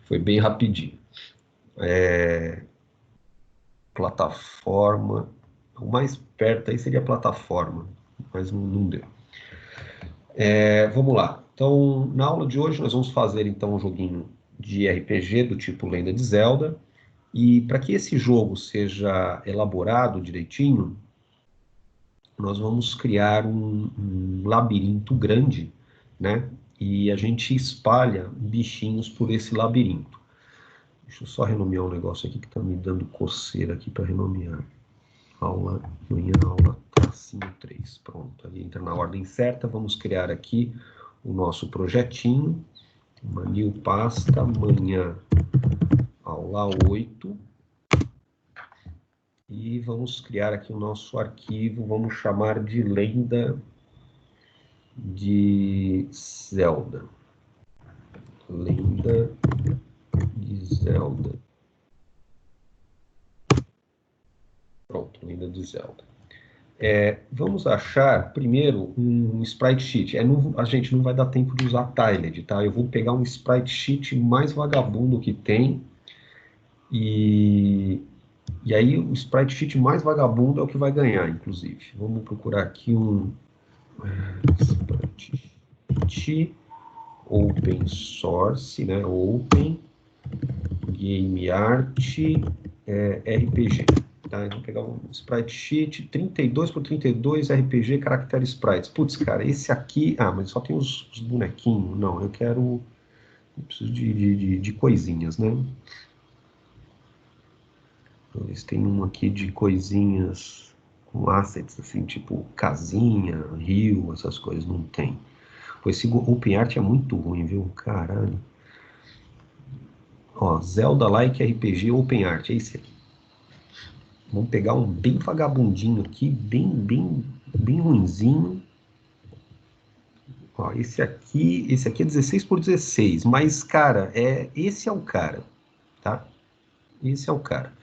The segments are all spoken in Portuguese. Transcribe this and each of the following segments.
Foi bem rapidinho. Plataforma, o mais perto aí seria plataforma, mas não deu. Vamos lá. Então, na aula de hoje nós vamos fazer então um joguinho de RPG do tipo Lenda de Zelda. E para que esse jogo seja elaborado direitinho, nós vamos criar um labirinto grande, né? E a gente espalha bichinhos por esse labirinto. Deixa eu só renomear um negócio aqui que está me dando coceira aqui para renomear. Aula, manhã, aula, tracinho 3. Pronto, ali entra na ordem certa. Vamos criar aqui o nosso projetinho. Uma new pasta, manhã, aula 8. E vamos criar aqui o nosso arquivo, vamos chamar de Lenda de Zelda. Lenda de Zelda. Pronto, Lenda de Zelda. Vamos achar primeiro um sprite sheet. A gente não vai dar tempo de usar Tiled, tá? Eu vou pegar um sprite sheet mais vagabundo que tem. E aí o sprite sheet mais vagabundo é o que vai ganhar, inclusive. Vamos procurar aqui um sprite sheet open source, né? Open Game Art RPG. Tá? Vamos pegar um sprite sheet 32 por 32 RPG Character Sprites. Putz, cara, esse aqui... Ah, mas só tem os bonequinhos. Não, eu quero... Eu preciso de coisinhas, né? Eles têm um aqui de coisinhas com assets, assim, tipo casinha, rio, essas coisas. Não tem. Pô, esse OpenArt é muito ruim, viu? Caralho. Ó, Zelda-like RPG OpenArt, é esse aqui. Vamos pegar um bem vagabundinho aqui, bem ruinzinho. Ó, esse aqui é 16 por 16, mas, cara, esse é o cara, tá? Esse é o cara.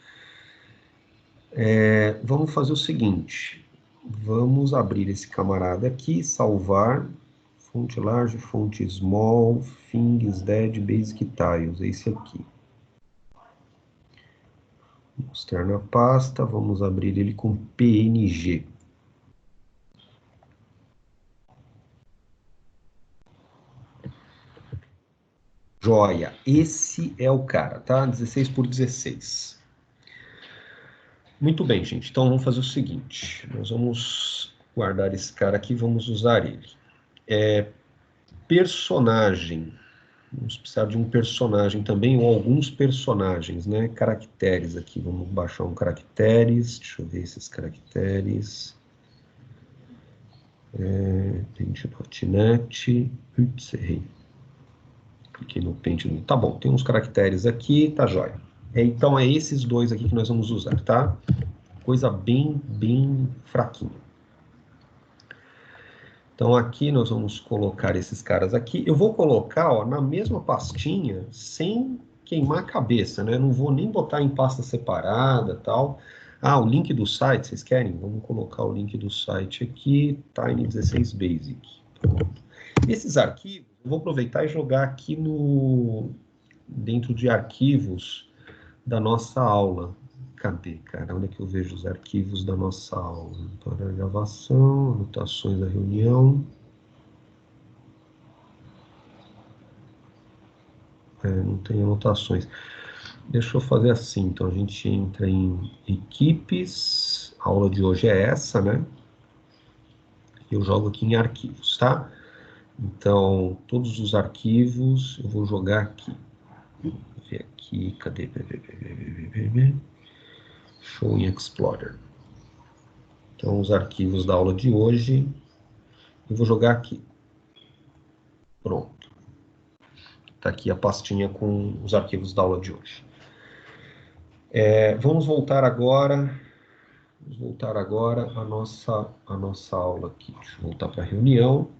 Vamos fazer o seguinte, vamos abrir esse camarada aqui, salvar, fonte large, fonte small, things, dead, basic tiles, esse aqui. Mostrar na pasta, vamos abrir ele com PNG. Joia, esse é o cara, tá? 16 por 16. Muito bem, gente. Então, vamos fazer o seguinte. Nós vamos guardar esse cara aqui, vamos usar ele. Personagem. Vamos precisar de um personagem também, ou alguns personagens, né? Caracteres aqui. Vamos baixar um caracteres. Deixa eu ver esses caracteres. Paint.net. Ups, errei. Cliquei no Paint. Tá bom, tem uns caracteres aqui, tá jóia. Então, é esses dois aqui que nós vamos usar, tá? Coisa bem fraquinha. Então, aqui nós vamos colocar esses caras aqui. Eu vou colocar, ó, na mesma pastinha, sem queimar a cabeça, né? Não vou nem botar em pasta separada, tal. Ah, o link do site, vocês querem? Vamos colocar o link do site aqui, Tiny16 Basic. Pronto. Esses arquivos, eu vou aproveitar e jogar aqui dentro de arquivos da nossa aula. Cadê, cara? Onde é que eu vejo os arquivos da nossa aula? Para a gravação, anotações da reunião. Não tem anotações. Deixa eu fazer assim, então a gente entra em equipes, a aula de hoje é essa, né? Eu jogo aqui em arquivos, tá? Então, todos os arquivos eu vou jogar aqui. Vou ver aqui, cadê? Show em Explorer. Então, os arquivos da aula de hoje, eu vou jogar aqui. Pronto. Está aqui a pastinha com os arquivos da aula de hoje. Vamos voltar agora à nossa aula aqui. Deixa eu voltar para a reunião.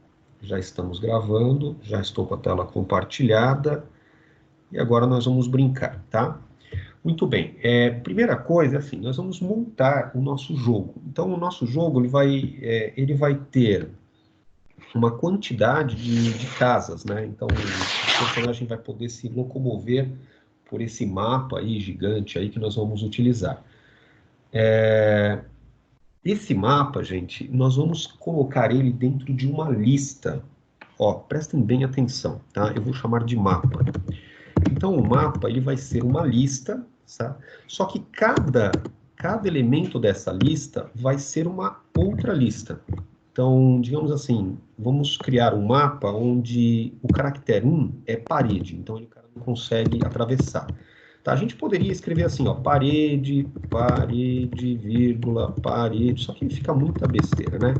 Já estamos gravando, já estou com a tela compartilhada. E agora nós vamos brincar, tá? Muito bem. Primeira coisa, assim, nós vamos montar o nosso jogo. Então, o nosso jogo ele vai ter uma quantidade de casas, né? Então, personagem vai poder se locomover por esse mapa aí gigante aí que nós vamos utilizar. Esse mapa, gente, nós vamos colocar ele dentro de uma lista. Ó, prestem bem atenção, tá? Eu vou chamar de mapa. Então, o mapa ele vai ser uma lista, tá? Só que cada elemento dessa lista vai ser uma outra lista. Então, digamos assim, vamos criar um mapa onde o caractere 1 é parede, então o cara não consegue atravessar. Tá, a gente poderia escrever assim, ó, parede, parede, vírgula, parede, só que fica muita besteira, né?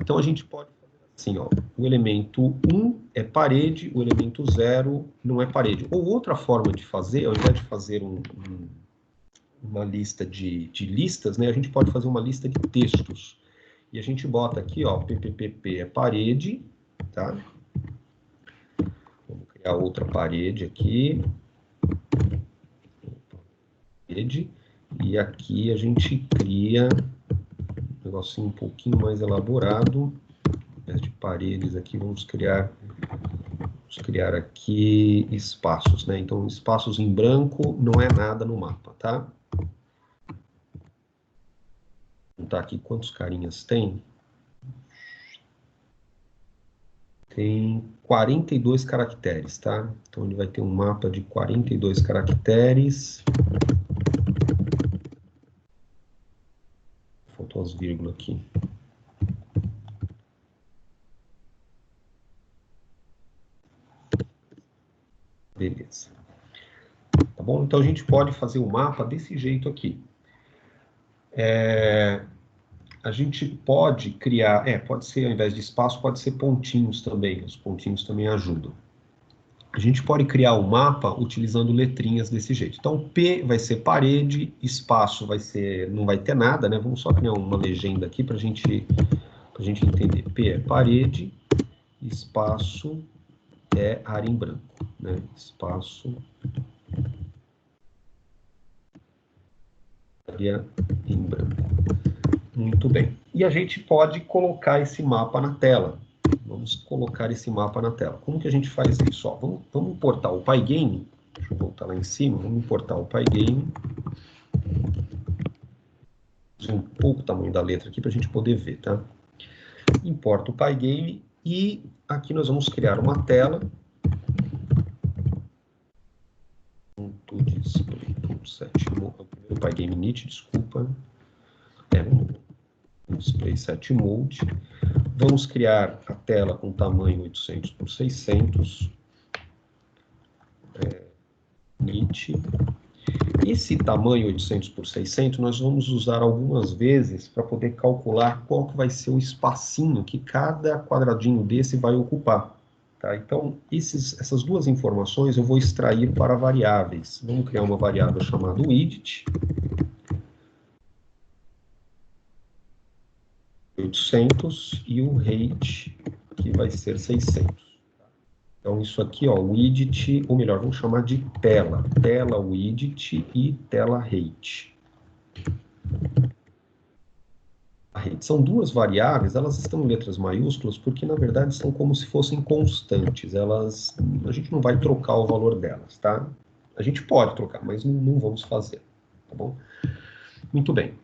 Então a gente pode fazer assim, ó, o elemento 1 é parede, o elemento 0 não é parede. Ou outra forma de fazer, ao invés de fazer uma lista de listas, né, a gente pode fazer uma lista de textos. E a gente bota aqui, ó, PPPP é parede, tá? Vamos criar outra parede aqui. Parede. E aqui a gente cria um negocinho um pouquinho mais elaborado. Ao invés de paredes aqui, vamos criar aqui espaços, né? Então, espaços em branco não é nada no mapa, tá? Vou contar aqui quantos carinhas tem. Tem 42 caracteres, tá? Então ele vai ter um mapa de 42 caracteres. Faltou as vírgulas aqui. Beleza. Tá bom? Então a gente pode fazer o mapa desse jeito aqui. A gente pode criar, pode ser ao invés de espaço, pode ser pontinhos também. Os pontinhos também ajudam. A gente pode criar um mapa utilizando letrinhas desse jeito. Então, P vai ser parede, espaço vai ser, não vai ter nada, né? Vamos só criar uma legenda aqui para a gente entender. P é parede, espaço é área em branco, né? Espaço, área em branco. Muito bem. E a gente pode colocar esse mapa na tela. Vamos colocar esse mapa na tela. Como que a gente faz isso? Ó, vamos importar o Pygame. Deixa eu voltar lá em cima. Vamos importar o Pygame. Um pouco o tamanho da letra aqui para a gente poder ver, tá? Importa o Pygame e aqui nós vamos criar uma tela. O Pygame init, desculpa. Display set mode. Vamos criar a tela com tamanho 800 por 600. Init. Esse tamanho 800 por 600 nós vamos usar algumas vezes para poder calcular qual que vai ser o espacinho que cada quadradinho desse vai ocupar. Tá? Então, essas duas informações eu vou extrair para variáveis. Vamos criar uma variável chamada width. 800 e o height, que vai ser 600. Então, isso aqui, ó, width, ou melhor, vamos chamar de tela. Tela width e tela height. A height são duas variáveis, elas estão em letras maiúsculas porque, na verdade, são como se fossem constantes. A gente não vai trocar o valor delas, tá? A gente pode trocar, mas não vamos fazer, tá bom? Muito bem.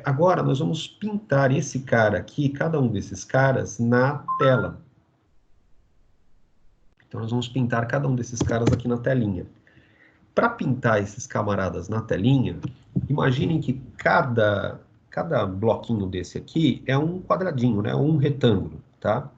Agora, nós vamos pintar esse cara aqui, cada um desses caras, na tela. Então, nós vamos pintar cada um desses caras aqui na telinha. Para pintar esses camaradas na telinha, imaginem que cada bloquinho desse aqui é um quadradinho, né? Um retângulo, tá?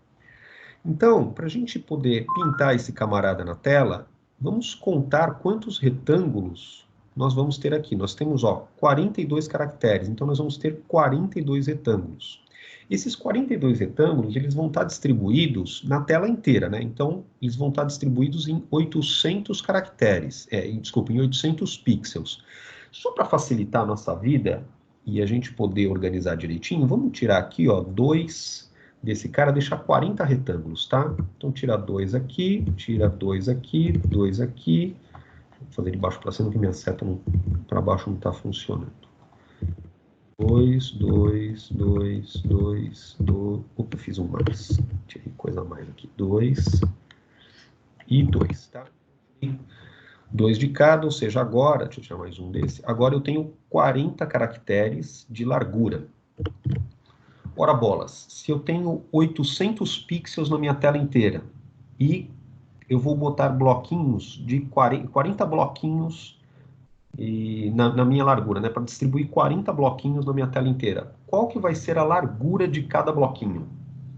Então, para a gente poder pintar esse camarada na tela, vamos contar quantos retângulos nós vamos ter aqui. Nós temos, ó, 42 caracteres, então nós vamos ter 42 retângulos. Esses 42 retângulos, eles vão estar distribuídos na tela inteira, né? Então, eles vão estar distribuídos em 800 caracteres, em 800 pixels. Só para facilitar a nossa vida e a gente poder organizar direitinho, vamos tirar aqui, ó, 2 desse cara, deixar 40 retângulos, tá? Então, tira 2 aqui, tira 2 aqui, 2 aqui. Vou fazer de baixo para cima, que minha seta para baixo não está funcionando. 2, 2, 2, 2, 2. Opa, fiz um mais. Tirei coisa a mais aqui. 2. e 2, tá? 2 de cada, ou seja, agora, deixa eu tirar mais um desse, agora eu tenho 40 caracteres de largura. Ora bolas, se eu tenho 800 pixels na minha tela inteira e eu vou botar bloquinhos de 40 bloquinhos na minha largura, né, para distribuir 40 bloquinhos na minha tela inteira, qual que vai ser a largura de cada bloquinho?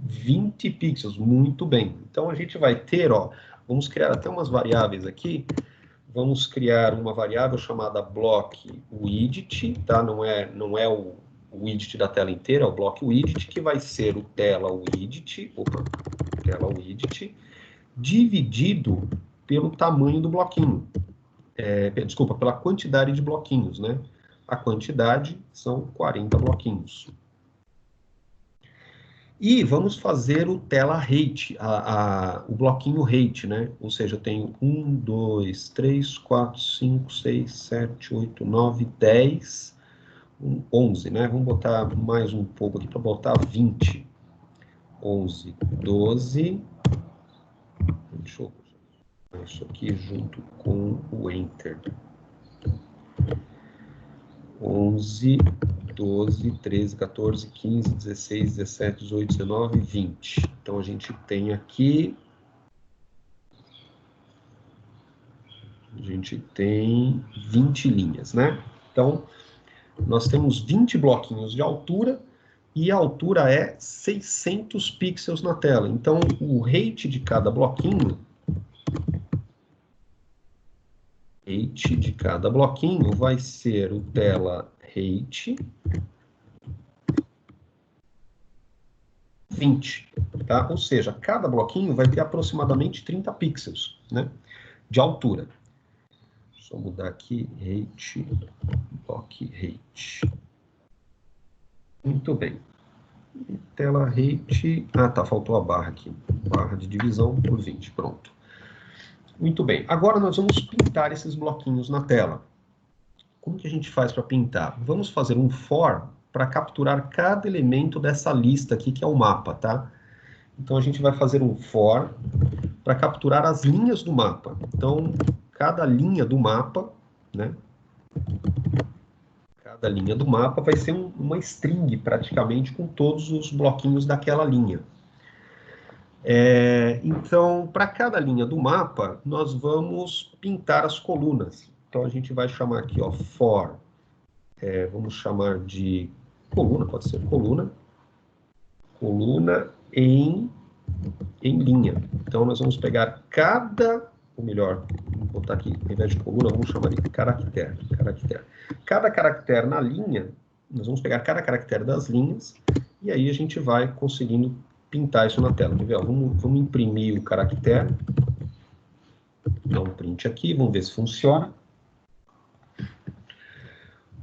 20 pixels, muito bem. Então a gente vai ter, ó, vamos criar até umas variáveis aqui. Vamos criar uma variável chamada blockWidget, tá? Não é o widget da tela inteira, é o blockWidget, que vai ser o tela_widget, dividido pelo tamanho do bloquinho. Desculpa, pela quantidade de bloquinhos, né? A quantidade são 40 bloquinhos. E vamos fazer o tela height, o bloquinho height, né? Ou seja, eu tenho 1, 2, 3, 4, 5, 6, 7, 8, 9, 10, 11, né? Vamos botar mais um pouco aqui para botar 20. 11, 12. Deixa eu botar isso aqui junto com o Enter. 11, 12, 13, 14, 15, 16, 17, 18, 19, 20. Então a gente tem aqui... A gente tem 20 linhas, né? Então, nós temos 20 bloquinhos de altura e a altura é 600 pixels na tela. Então, o height de cada bloquinho... vai ser o tela height 20, tá? Ou seja, cada bloquinho vai ter aproximadamente 30 pixels, né, de altura. Só mudar aqui, height, block height. Muito bem. E tela height... Ah, tá, faltou a barra aqui. Barra de divisão por 20, pronto. Muito bem. Agora nós vamos pintar esses bloquinhos na tela. Como que a gente faz para pintar? Vamos fazer um for para capturar cada elemento dessa lista aqui, que é o mapa, tá? Então, a gente vai fazer um for para capturar as linhas do mapa. Então, cada linha do mapa, né? Cada linha do mapa vai ser uma string, praticamente, com todos os bloquinhos daquela linha. Então, para cada linha do mapa, nós vamos pintar as colunas. Então, a gente vai chamar aqui, ó, for, vamos chamar de coluna, pode ser coluna em linha. Então, nós vamos pegar ou melhor, vou botar aqui, ao invés de coluna, vamos chamar de caractere. Cada caractere na linha, nós vamos pegar cada caractere das linhas, e aí a gente vai conseguindo pintar isso na tela. Quer ver? Vamos imprimir o caractere, dar um print aqui, vamos ver se funciona.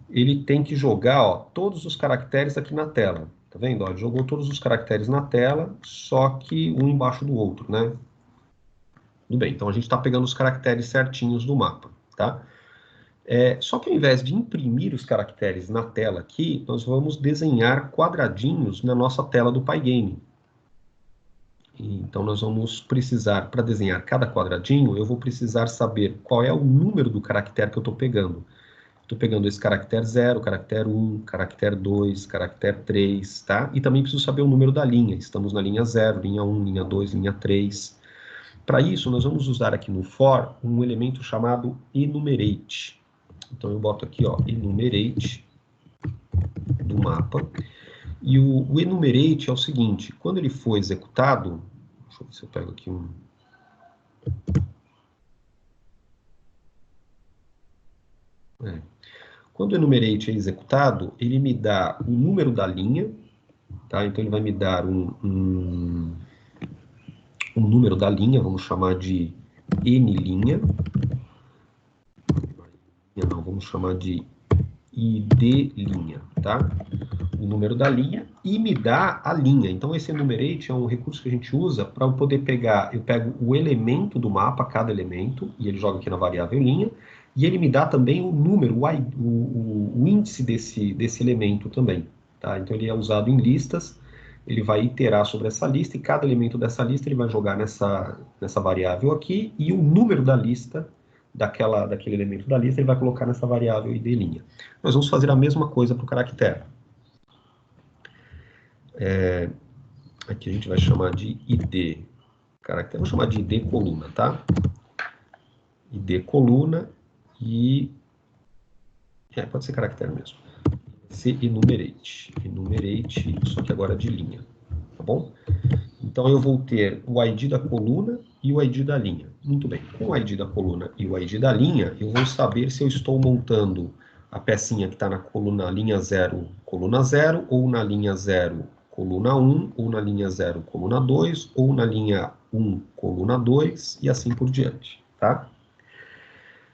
Ele tem que jogar, ó, todos os caracteres aqui na tela. Tá vendo? Ó, ele jogou todos os caracteres na tela, só que um embaixo do outro, né? Tudo bem, então a gente está pegando os caracteres certinhos do mapa, tá? Só que ao invés de imprimir os caracteres na tela aqui, nós vamos desenhar quadradinhos na nossa tela do Pygame. Então nós vamos precisar, para desenhar cada quadradinho, eu vou precisar saber qual é o número do caractere que eu estou pegando. Estou pegando esse caractere 0, caractere 1, caractere 2, caractere 3, tá? E também preciso saber o número da linha. Estamos na linha 0, linha 1, linha 2, linha 3. Para isso, nós vamos usar aqui no for um elemento chamado enumerate. Então eu boto aqui, ó, enumerate do mapa. E o enumerate é o seguinte, quando ele for executado... Deixa eu ver se eu pego aqui um... Quando o enumerate é executado, ele me dá o número da linha, tá? Então ele vai me dar um número da linha, vamos chamar de nlinha. Não, vamos chamar de idlinha, tá? O número da linha e me dá a linha. Então esse enumerate é um recurso que a gente usa para eu poder pegar, eu pego o elemento do mapa, cada elemento, e ele joga aqui na variável linha, e ele me dá também o número, o índice desse elemento também, tá? Então ele é usado em listas, ele vai iterar sobre essa lista, e cada elemento dessa lista ele vai jogar nessa variável aqui, e o número da lista, daquele elemento da lista, ele vai colocar nessa variável id'. Nós vamos fazer a mesma coisa para o caractere. Aqui a gente vai chamar de id caractere, vou chamar de id coluna, tá? Id coluna e... pode ser caractere mesmo. Ser enumerate, só que agora de linha, tá bom? Então eu vou ter o ID da coluna e o ID da linha. Muito bem, com o ID da coluna e o ID da linha, eu vou saber se eu estou montando a pecinha que está na coluna linha 0, coluna 0, ou na linha 0, coluna 1, ou na linha 0, coluna 2, ou na linha 1, coluna 2, e assim por diante, tá?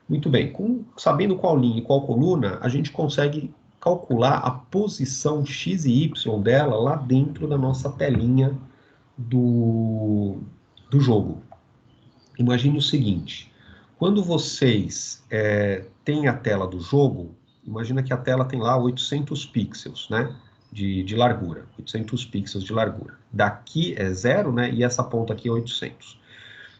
Muito bem, sabendo qual linha e qual coluna, a gente consegue calcular a posição x e y dela lá dentro da nossa telinha do jogo. Imagine o seguinte, quando vocês têm a tela do jogo, imagina que a tela tem lá 800 pixels, né, de largura, 800 pixels de largura. Daqui é 0, né, e essa ponta aqui é 800.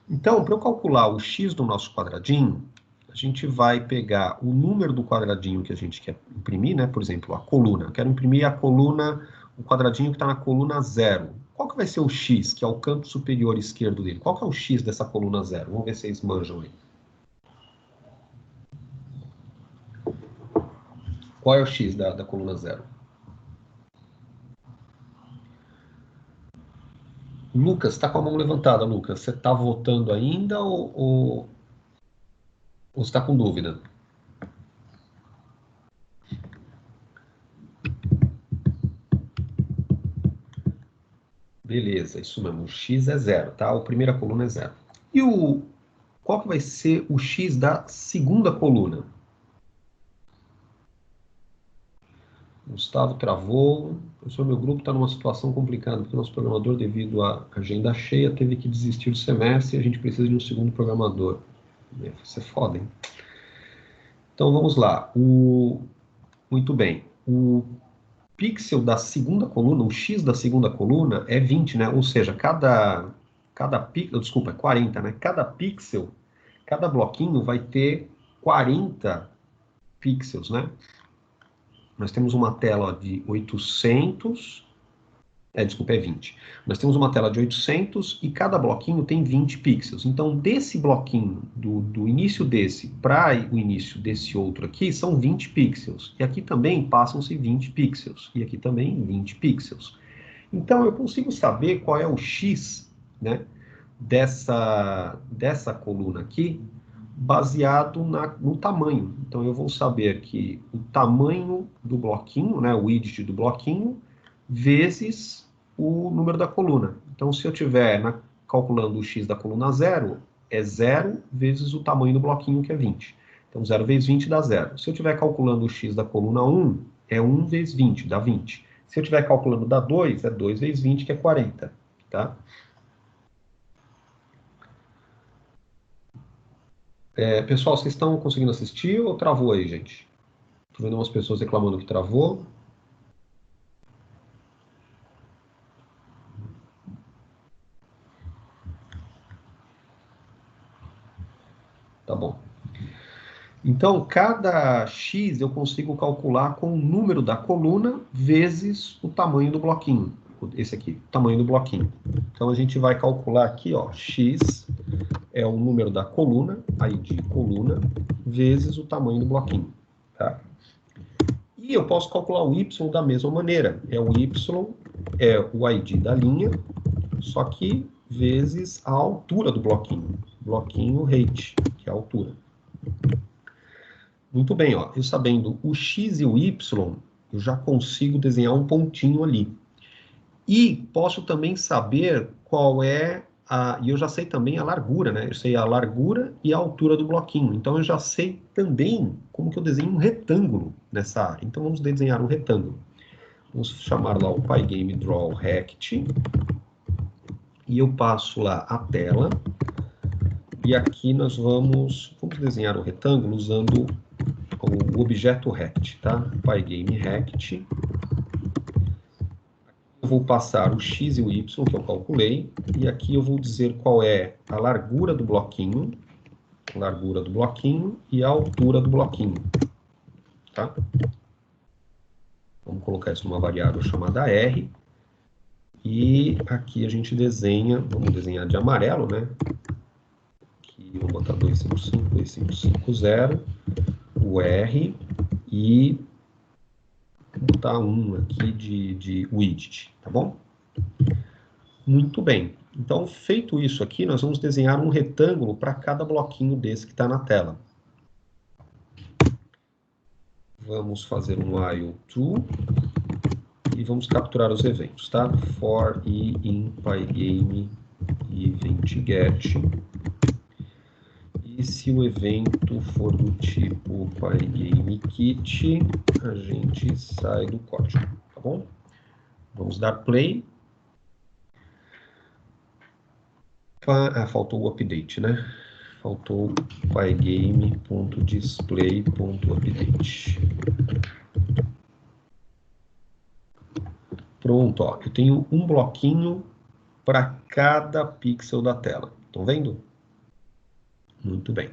Então, para eu calcular o x do nosso quadradinho, a gente vai pegar o número do quadradinho que a gente quer imprimir, né? Por exemplo, a coluna. Eu quero imprimir a coluna, o quadradinho que está na coluna 0. Qual que vai ser o x, que é o canto superior esquerdo dele? Qual que é o x dessa coluna 0? Vamos ver se vocês manjam aí. Qual é o x da coluna 0? Lucas, está com a mão levantada, Lucas. Você está votando ainda ou você está com dúvida? Beleza, isso mesmo. O x é 0, tá? A primeira coluna é 0. E qual que vai ser o x da segunda coluna? Gustavo travou. Professor, meu grupo está numa situação complicada, porque o nosso programador, devido à agenda cheia, teve que desistir do semestre e a gente precisa de um segundo programador. Vai ser foda, hein? Então, vamos lá. Muito bem. O pixel da segunda coluna, o x da segunda coluna é 20, né? Ou seja, cada pixel, desculpa, é 40, né? Cada pixel, cada bloquinho vai ter 40 pixels, né? Nós temos uma tela de 800, desculpa, é 20. Nós temos uma tela de 800 e cada bloquinho tem 20 pixels. Então, desse bloquinho, do início desse para o início desse outro aqui, são 20 pixels. E aqui também passam-se 20 pixels. E aqui também 20 pixels. Então, eu consigo saber qual é o x, né, dessa coluna aqui, baseado no tamanho. Então, eu vou saber que o tamanho do bloquinho, né, o width do bloquinho, vezes o número da coluna. Então, se eu estiver calculando o x da coluna 0, é 0 vezes o tamanho do bloquinho, que é 20. Então, 0 vezes 20 dá 0. Se eu estiver calculando o x da coluna 1, é 1 vezes 20, dá 20. Se eu estiver calculando da 2, é 2 vezes 20, que é 40. Tá? Pessoal, vocês estão conseguindo assistir ou travou aí, gente? Estou vendo umas pessoas reclamando que travou. Tá bom. Então, cada x eu consigo calcular com o número da coluna vezes o tamanho do bloquinho. Esse aqui, o tamanho do bloquinho. Então, a gente vai calcular aqui, ó, x é o número da coluna, ID coluna, vezes o tamanho do bloquinho. Tá? E eu posso calcular o y da mesma maneira. O y é o ID da linha, só que vezes a altura do bloquinho. Bloquinho height, que é a altura. Muito bem, ó. Eu sabendo o x e o y, eu já consigo desenhar um pontinho ali. E posso também saber qual é e eu já sei também a largura, né? Eu sei a largura e a altura do bloquinho. Então, eu já sei também como que eu desenho um retângulo nessa área. Então, vamos desenhar um retângulo. Vamos chamar lá o Pygame Draw Rect. E eu passo lá a tela. E aqui nós vamos desenhar o retângulo usando o objeto Rect, tá? Pygame Rect. eu vou passar o x e o y, que eu calculei, e aqui eu vou dizer qual é a largura do bloquinho e a altura do bloquinho, tá? Vamos colocar isso numa variável chamada R, e aqui a gente desenha, vamos desenhar de amarelo, né? Aqui eu vou botar 255, o R, e botar um aqui de widget, tá bom? Muito bem. Então, feito isso aqui, nós vamos desenhar um retângulo para cada bloquinho desse que está na tela. Vamos fazer um while true e vamos capturar os eventos, tá? For i in pygame event get. E se o evento for do tipo pygamekit, a gente sai do código, tá bom? Vamos dar play. Faltou o update, né? Faltou pygame.display.update. Pronto, ó. Eu tenho um bloquinho para cada pixel da tela. Estão vendo? Muito bem.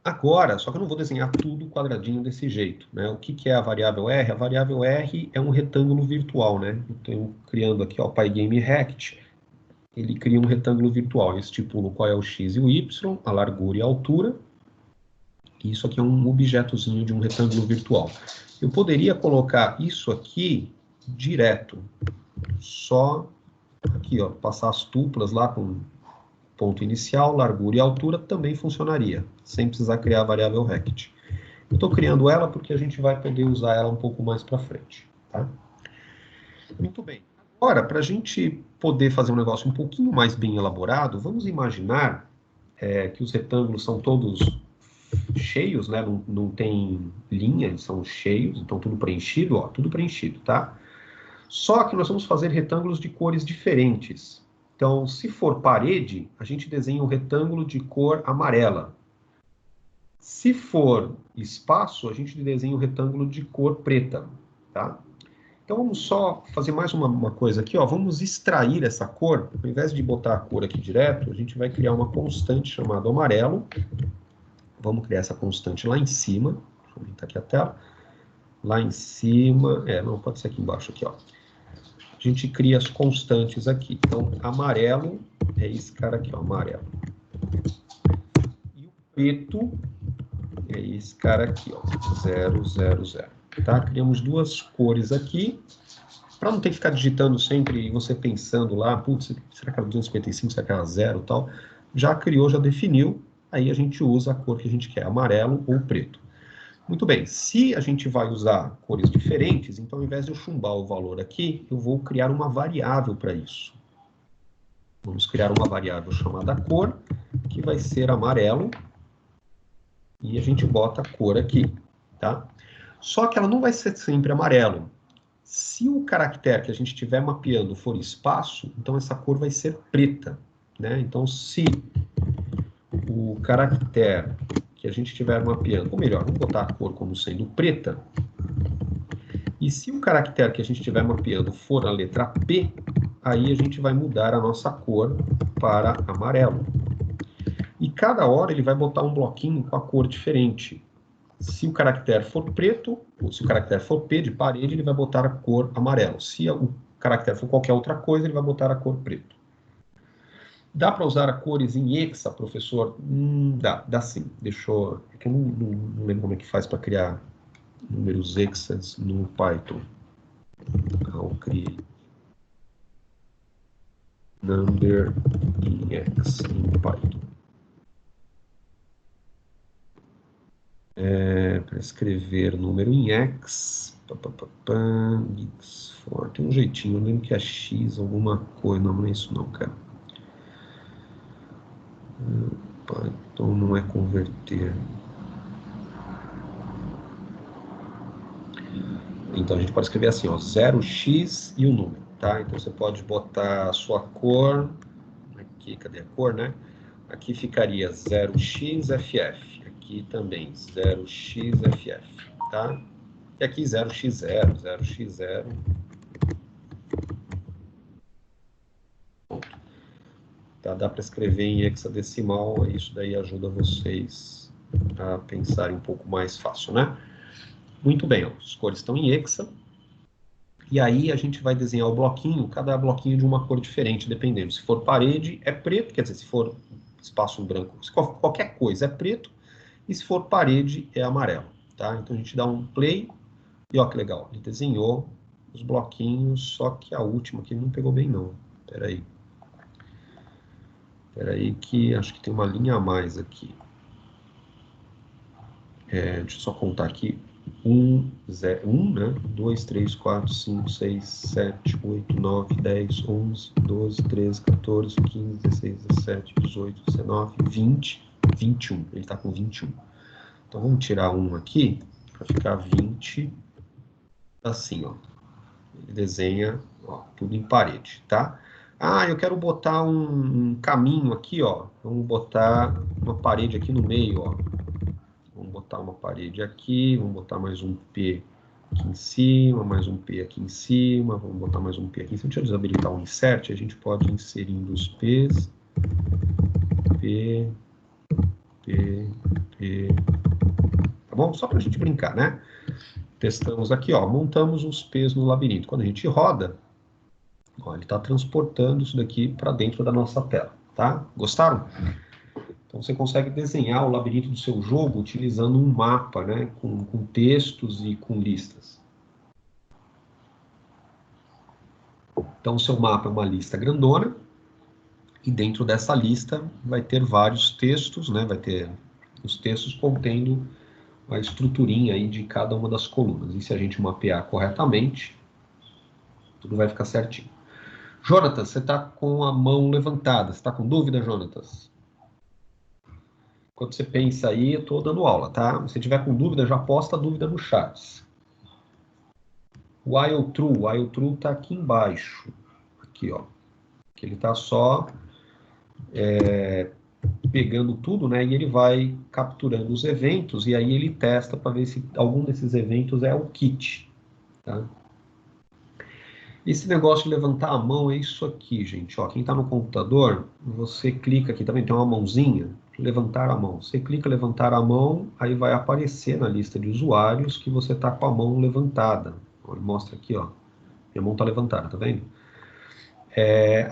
Agora, só que eu não vou desenhar tudo quadradinho desse jeito, né? O que é a variável R? A variável R é um retângulo virtual, né? Eu estou criando aqui, ó, o pygameRect. Ele cria um retângulo virtual. Eu estipulo qual é o x e o y, a largura e a altura. E isso aqui é um objetozinho de um retângulo virtual. Eu poderia colocar isso aqui direto. Só aqui, ó, passar as tuplas lá com ponto inicial, largura e altura também funcionaria, sem precisar criar a variável rect. Eu estou criando ela porque a gente vai poder usar ela um pouco mais para frente, tá? Muito bem. Agora, para a gente poder fazer um negócio um pouquinho mais bem elaborado, vamos imaginar que os retângulos são todos cheios, né? Não tem linha, eles são cheios, então tudo preenchido, ó, tudo preenchido, tá? Só que nós vamos fazer retângulos de cores diferentes. Então, se for parede, a gente desenha um retângulo de cor amarela. Se for espaço, a gente desenha um retângulo de cor preta, tá? Então, vamos só fazer mais uma coisa aqui, ó. Vamos extrair essa cor. Ao invés de botar a cor aqui direto, a gente vai criar uma constante chamada amarelo. Vamos criar essa constante lá em cima. Deixa eu aumentar aqui a tela. Lá em cima... não, pode ser aqui embaixo, aqui, ó. A gente cria as constantes aqui. Então, amarelo é esse cara aqui, ó, amarelo. E o preto é esse cara aqui, ó, 0, 0, 0. Tá? Criamos duas cores aqui. Para não ter que ficar digitando sempre e você pensando lá, putz, será que era 255, será que era 0 e tal? Já criou, já definiu. Aí a gente usa a cor que a gente quer, amarelo ou preto. Muito bem, se a gente vai usar cores diferentes, então ao invés de eu chumbar o valor aqui, eu vou criar uma variável para isso. Vamos criar uma variável chamada cor, que vai ser amarelo, e a gente bota a cor aqui, tá? Só que ela não vai ser sempre amarelo. Se o caractere que a gente estiver mapeando for espaço, então essa cor vai ser preta, né? Então, se o caractere que a gente estiver mapeando, ou melhor, vamos botar a cor como sendo preta, e se o caractere que a gente estiver mapeando for a letra P, aí a gente vai mudar a nossa cor para amarelo. E cada hora ele vai botar um bloquinho com a cor diferente. Se o caractere for preto, ou se o caractere for P de parede, ele vai botar a cor amarelo. Se o caractere for qualquer outra coisa, ele vai botar a cor preto. Dá para usar a cores em hexa, professor? Dá sim. Deixa eu... É que eu não lembro como é que faz para criar números hexas no Python. I'll create number in hex em Python. Para escrever número em hex, tem um jeitinho, eu lembro que é x alguma coisa, não é isso não, cara. Python não é converter. Então a gente pode escrever assim, ó, 0x e o número, tá? Então você pode botar a sua cor, aqui, cadê a cor, né? Aqui ficaria 0xff, aqui também 0xff, tá? E aqui 0x0, 0x0, Tá? Dá para escrever em hexadecimal, isso daí ajuda vocês a pensarem um pouco mais fácil, né? Muito bem, ó, as cores estão em hexa. E aí a gente vai desenhar o bloquinho, cada bloquinho de uma cor diferente, dependendo. Se for parede, é preto, quer dizer, se for espaço em branco, se qualquer coisa é preto, e se for parede, é amarelo, tá? Então a gente dá um play, e ó que legal, ele desenhou os bloquinhos, só que a última aqui não pegou bem não. Peraí que acho que tem uma linha a mais aqui. Deixa eu só contar aqui. 1, né? 2, 3, 4, 5, 6, 7, 8, 9, 10, 11, 12, 13, 14, 15, 16, 17, 18, 19, 20, 21. Ele está com 21. Então, vamos tirar 1 aqui, para ficar 20, assim, ó. Ele desenha, ó, tudo em parede, tá? Ah, eu quero botar um caminho aqui, ó. Vamos botar uma parede aqui no meio, ó. Vamos botar uma parede aqui, vamos botar mais um P aqui em cima, mais um P aqui em cima, vamos botar mais um P aqui em cima. Deixa eu desabilitar o insert, a gente pode ir inserindo os P's, P, P, P, tá bom? Só para a gente brincar, né? Testamos aqui, ó, montamos os P's no labirinto. Quando a gente roda, ó, ele está transportando isso daqui para dentro da nossa tela, tá? Gostaram? Então, você consegue desenhar o labirinto do seu jogo utilizando um mapa, né, com textos e com listas. Então, o seu mapa é uma lista grandona, e dentro dessa lista vai ter vários textos, né, vai ter os textos contendo a estruturinha aí de cada uma das colunas. E se a gente mapear corretamente, tudo vai ficar certinho. Jonatas, você está com a mão levantada. Você está com dúvida, Jonatas? Quando você pensa aí, eu estou dando aula, tá? Se tiver com dúvida, já posta a dúvida no chat. While true está aqui embaixo. Aqui, ó. Que ele está só pegando tudo, né? E ele vai capturando os eventos e aí ele testa para ver se algum desses eventos é o kit, tá? Esse negócio de levantar a mão é isso aqui, gente. Ó, quem está no computador, você clica aqui, também tem uma mãozinha, levantar a mão. Você clica levantar a mão, aí vai aparecer na lista de usuários que você está com a mão levantada. Ele mostra aqui, ó. Minha mão está levantada, tá vendo?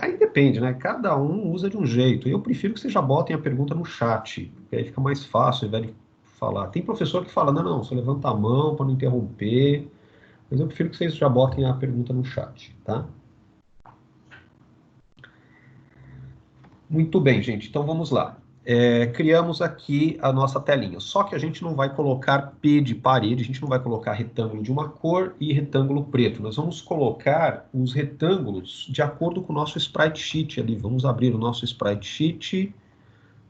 Aí depende, né? Cada um usa de um jeito. Eu prefiro que vocês já botem a pergunta no chat, porque aí fica mais fácil, ao invés de falar. Tem professor que fala, não, você levanta a mão para não interromper. Mas eu prefiro que vocês já botem a pergunta no chat, tá? Muito bem, gente. Então vamos lá. Criamos aqui a nossa telinha. Só que a gente não vai colocar P de parede, a gente não vai colocar retângulo de uma cor e retângulo preto. Nós vamos colocar os retângulos de acordo com o nosso sprite sheet ali. Vamos abrir o nosso sprite sheet.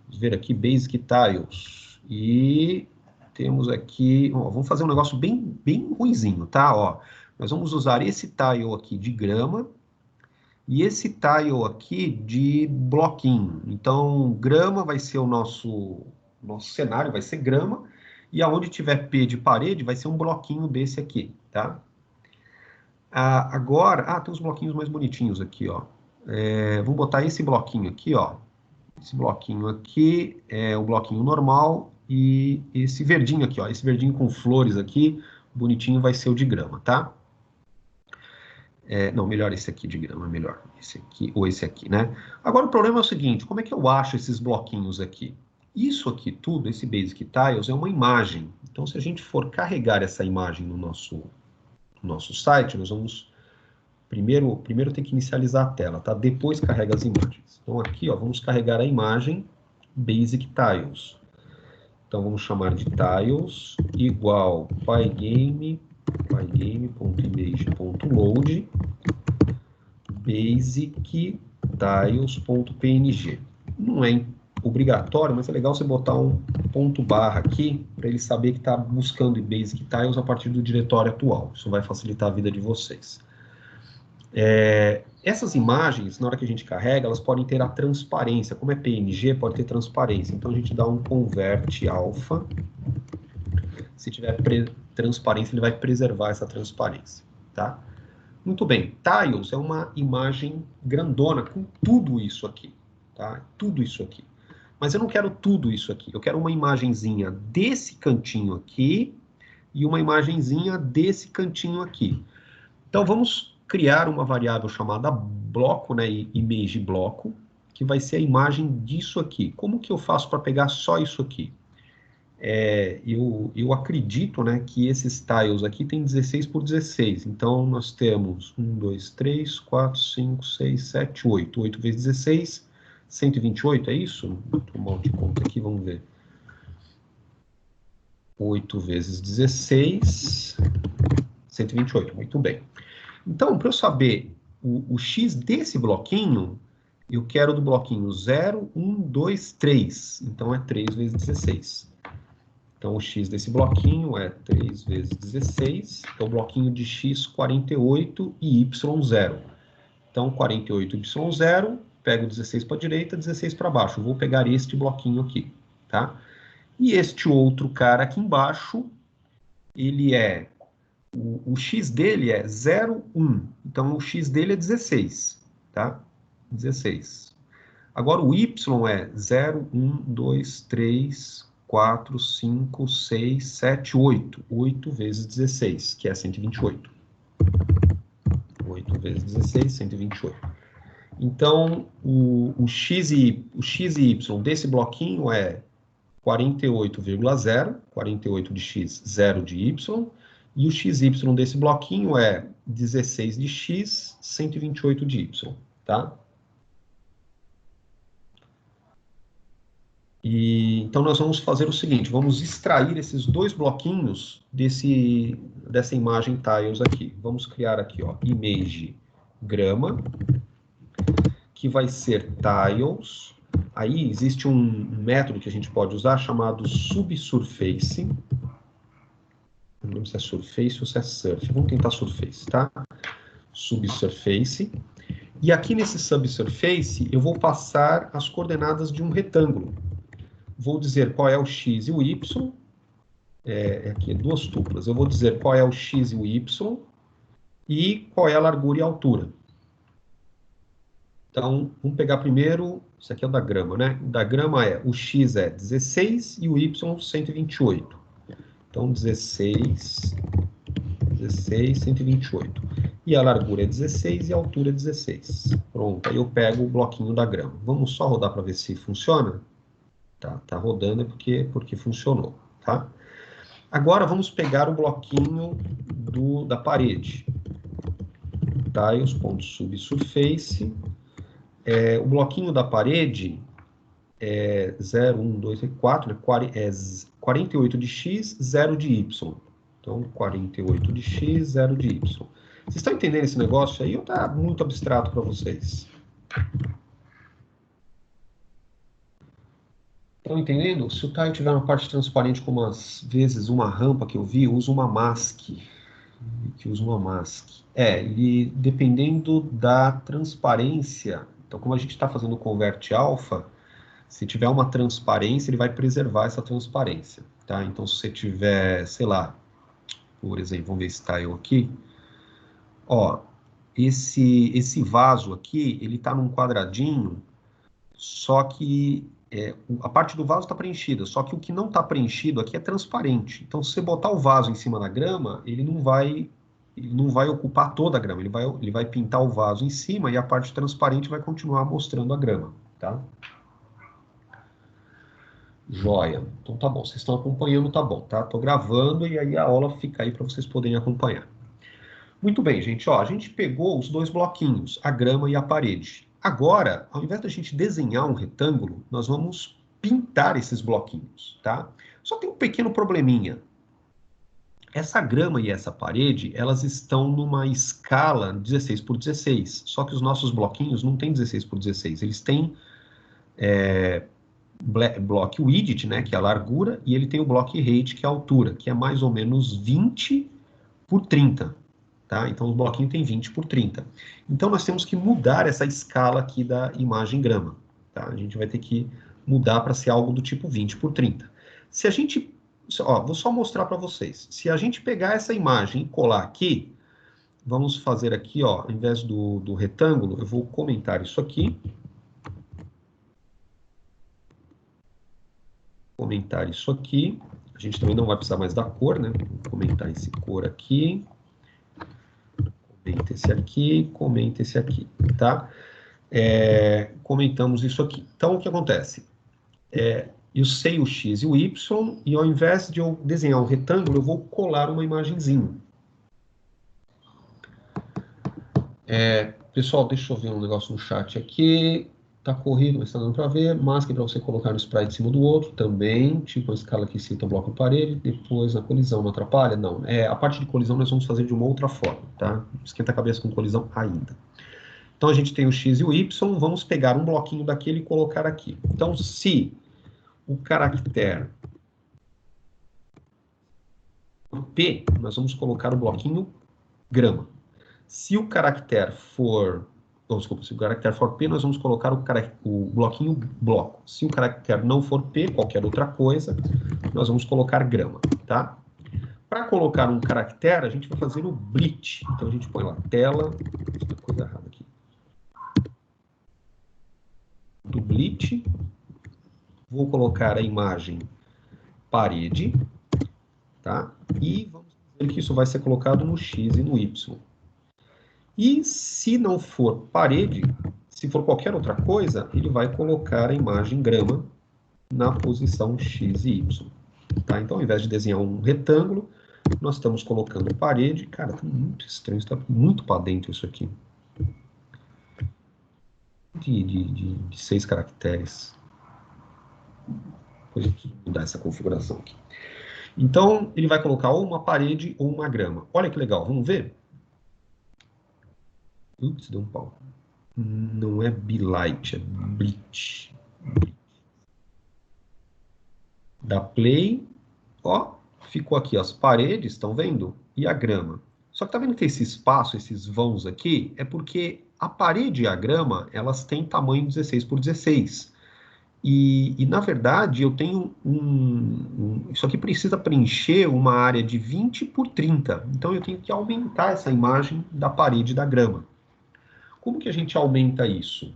Vamos ver aqui, Basic Tiles. E temos aqui... Ó, vamos fazer um negócio bem ruinzinho, tá? Ó, nós vamos usar esse tile aqui de grama e esse tile aqui de bloquinho. Então, grama vai ser o nosso cenário, vai ser grama, e aonde tiver P de parede, vai ser um bloquinho desse aqui, tá? Agora, tem uns bloquinhos mais bonitinhos aqui, ó. Vamos botar esse bloquinho aqui, ó. Esse bloquinho aqui é o bloquinho normal, e esse verdinho aqui, ó. Esse verdinho com flores aqui, bonitinho, vai ser o de grama, tá? Não, melhor esse aqui de grama, melhor. Esse aqui, ou esse aqui, né? Agora, o problema é o seguinte, como é que eu acho esses bloquinhos aqui? Isso aqui tudo, esse Basic Tiles, é uma imagem. Então, se a gente for carregar essa imagem no nosso site, nós vamos... Primeiro tem que inicializar a tela, tá? Depois carrega as imagens. Então, aqui, ó, vamos carregar a imagem Basic Tiles. Então, vamos chamar de tiles igual pygame.image.load basic tiles.png. Não é obrigatório, mas é legal você botar um ponto barra aqui para ele saber que está buscando em Basic Tiles a partir do diretório atual. Isso vai facilitar a vida de vocês. Essas imagens, na hora que a gente carrega, elas podem ter a transparência. Como é PNG, pode ter transparência. Então a gente dá um convert alpha. Se tiver transparência, ele vai preservar essa transparência, tá? Muito bem, Tiles é uma imagem grandona com tudo isso aqui, tá? Tudo isso aqui. Mas eu não quero tudo isso aqui. Eu quero uma imagenzinha desse cantinho aqui e uma imagenzinha desse cantinho aqui. Então, vamos criar uma variável chamada bloco, né, image bloco, que vai ser a imagem disso aqui. Como que eu faço para pegar só isso aqui? Eu acredito, né, que esses tiles aqui tem 16 por 16. Então, nós temos 1, 2, 3, 4, 5, 6, 7, 8. 8 vezes 16, 128, é isso? Vou tomar de conta aqui, vamos ver. 8 vezes 16, 128, muito bem. Então, para eu saber o x desse bloquinho, eu quero do bloquinho 0, 1, 2, 3. Então, é 3 vezes 16. Então, o x desse bloquinho é 3 vezes 16, que é o bloquinho de x 48 e y 0. Então, 48 y 0, pego 16 para a direita, 16 para baixo. Eu vou pegar este bloquinho aqui, tá? E este outro cara aqui embaixo, ele é... O x dele é 0, 1. Então, o x dele é 16, tá? 16. Agora, o y é 0, 1, 2, 3, 4, 5, 6, 7, 8. 8 vezes 16, que é 128. 8 vezes 16, 128. Então, o x e y desse bloquinho é 48,0, 48 de x, 0 de y, e o xy desse bloquinho é 16 de x, 128 de y, tá? Então, nós vamos fazer o seguinte, vamos extrair esses dois bloquinhos dessa imagem tiles aqui. Vamos criar aqui, ó, image grama, que vai ser tiles. Aí existe um método que a gente pode usar chamado subsurface. Não lembro se é surface ou se é surf. Vamos tentar surface, tá? Subsurface. E aqui nesse subsurface, eu vou passar as coordenadas de um retângulo. Vou dizer qual é o x e o y. Aqui, duas tuplas. Eu vou dizer qual é o x e o y e qual é a largura e a altura. Então, vamos pegar primeiro, isso aqui é o da grama, né? O da grama o x é 16 e o y 128. Então, 16, 128. E a largura é 16 e a altura é 16. Pronto, aí eu pego o bloquinho da grama. Vamos só rodar para ver se funciona? Tá rodando porque funcionou, tá? Agora vamos pegar o bloquinho da parede. Tiles.subsurface. O bloquinho da parede é 0, 1, 2, 3, 4, é 48 de x, 0 de y. Então, 48 de x, 0 de y. Vocês estão entendendo esse negócio aí ou está muito abstrato para vocês? Estão entendendo? Se o tile tiver uma parte transparente, como às vezes uma rampa que eu vi, eu uso uma mask. Ele, dependendo da transparência, então como a gente está fazendo o convert alpha, se tiver uma transparência, ele vai preservar essa transparência, tá? Então, se você tiver, sei lá, por exemplo, vamos ver esse tile aqui, ó, esse vaso aqui, ele tá num quadradinho, só que a parte do vaso está preenchida, só que o que não está preenchido aqui é transparente. Então, se você botar o vaso em cima da grama, ele não vai ocupar toda a grama, ele vai pintar o vaso em cima e a parte transparente vai continuar mostrando a grama, tá? Joia. Então tá bom, vocês estão acompanhando, tá bom, tá? Tô gravando e aí a aula fica aí para vocês poderem acompanhar. Muito bem, gente, ó, a gente pegou os dois bloquinhos, a grama e a parede. Agora, ao invés da gente desenhar um retângulo, nós vamos pintar esses bloquinhos, tá? Só tem um pequeno probleminha. Essa grama e essa parede, elas estão numa escala 16 por 16, só que os nossos bloquinhos não têm 16 por 16, eles têm block width, né, que é a largura, e ele tem o block height, que é a altura, que é mais ou menos 20 por 30, tá? Então, o bloquinho tem 20 por 30. Então, nós temos que mudar essa escala aqui da imagem grama, tá? A gente vai ter que mudar para ser algo do tipo 20 por 30. Se a gente... Ó, vou só mostrar para vocês. Se a gente pegar essa imagem e colar aqui, vamos fazer aqui, ó, ao invés do retângulo, eu vou comentar isso aqui. comentar isso aqui. A gente também não vai precisar mais da cor, né? Vou comentar esse cor aqui. Comenta esse aqui, tá? Comentamos isso aqui. Então, o que acontece? Eu sei o X e o Y, e ao invés de eu desenhar um retângulo, eu vou colar uma imagenzinha. Pessoal, deixa eu ver um negócio no chat aqui. Tá corrido, mas tá dando para ver. Mask para você colocar um sprite em cima do outro também. Tipo a escala que cita o bloco de parede. Depois na colisão, não atrapalha? Não. A parte de colisão nós vamos fazer de uma outra forma, tá? Não esquenta a cabeça com colisão ainda. Então a gente tem o X e o Y. Vamos pegar um bloquinho daquele e colocar aqui. Então, se o caractere P, nós vamos colocar o bloquinho grama. Se o caractere for... desculpa, se o caractere for P, nós vamos colocar o bloquinho bloco. Se o caractere não for P, qualquer outra coisa, nós vamos colocar grama, tá? Para colocar um caractere, a gente vai fazer o blit. Então a gente põe lá tela... Tem coisa errada aqui. Do blit. Vou colocar a imagem parede, tá? E vamos dizer que isso vai ser colocado no X e no Y. E se não for parede, se for qualquer outra coisa, ele vai colocar a imagem grama na posição X e Y. Tá? Então, ao invés de desenhar um retângulo, nós estamos colocando parede. Cara, tá muito estranho, está muito para dentro isso aqui. De 6 caracteres. Depois eu preciso mudar essa configuração aqui. Então, ele vai colocar ou uma parede ou uma grama. Olha que legal, vamos ver? Ups, deu um pau. Não é Bilight, é Blit. Dá play, ó, ficou aqui as paredes, estão vendo? E a grama. Só que tá vendo que esse espaço, esses vãos aqui, é porque a parede e a grama, elas têm tamanho 16 por 16. E na verdade, eu tenho isso aqui precisa preencher uma área de 20 por 30. Então, eu tenho que aumentar essa imagem da parede e da grama. Como que a gente aumenta isso?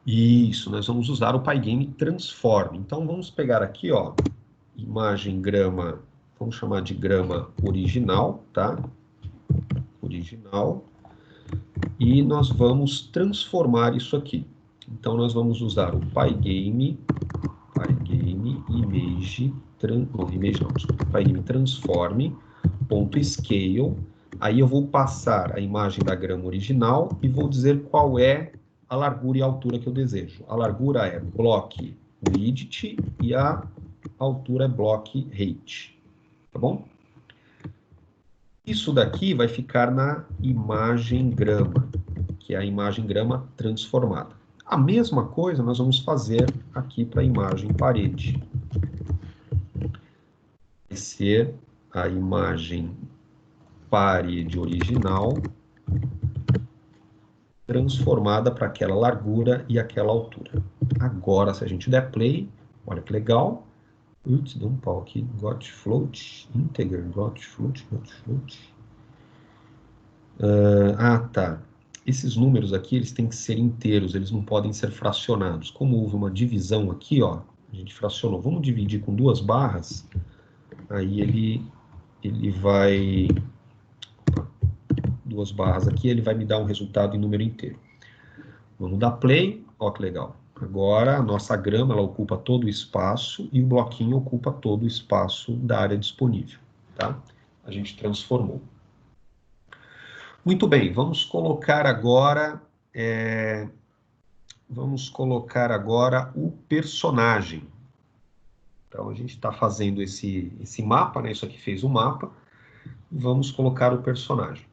Isso, nós vamos usar o Pygame Transform. Então, vamos pegar aqui, ó, imagem grama, vamos chamar de grama original, tá? Original. E nós vamos transformar isso aqui. Então, nós vamos usar o Pygame Image, Pygame Transform, .scale. Aí eu vou passar a imagem da grama original e vou dizer qual é a largura e a altura que eu desejo. A largura é block width e a altura é block height. Tá bom? Isso daqui vai ficar na imagem grama, que é a imagem grama transformada. A mesma coisa nós vamos fazer aqui para a imagem parede. Vai ser a imagem parede original transformada para aquela largura e aquela altura. Agora, se a gente der play, olha que legal. Putz, deu um pau aqui. Got float, integer, got float. Tá. Esses números aqui, eles têm que ser inteiros, eles não podem ser fracionados. Como houve uma divisão aqui, ó, a gente fracionou. Vamos dividir com 2 barras, aí ele vai... 2 barras aqui, ele vai me dar um resultado em número inteiro. Vamos dar play, ó que legal. Agora a nossa grama, ela ocupa todo o espaço e o bloquinho ocupa todo o espaço da área disponível, tá? A gente transformou. Muito bem, vamos colocar agora o personagem. Então a gente está fazendo esse mapa, né? Isso aqui fez o mapa. Vamos colocar o personagem.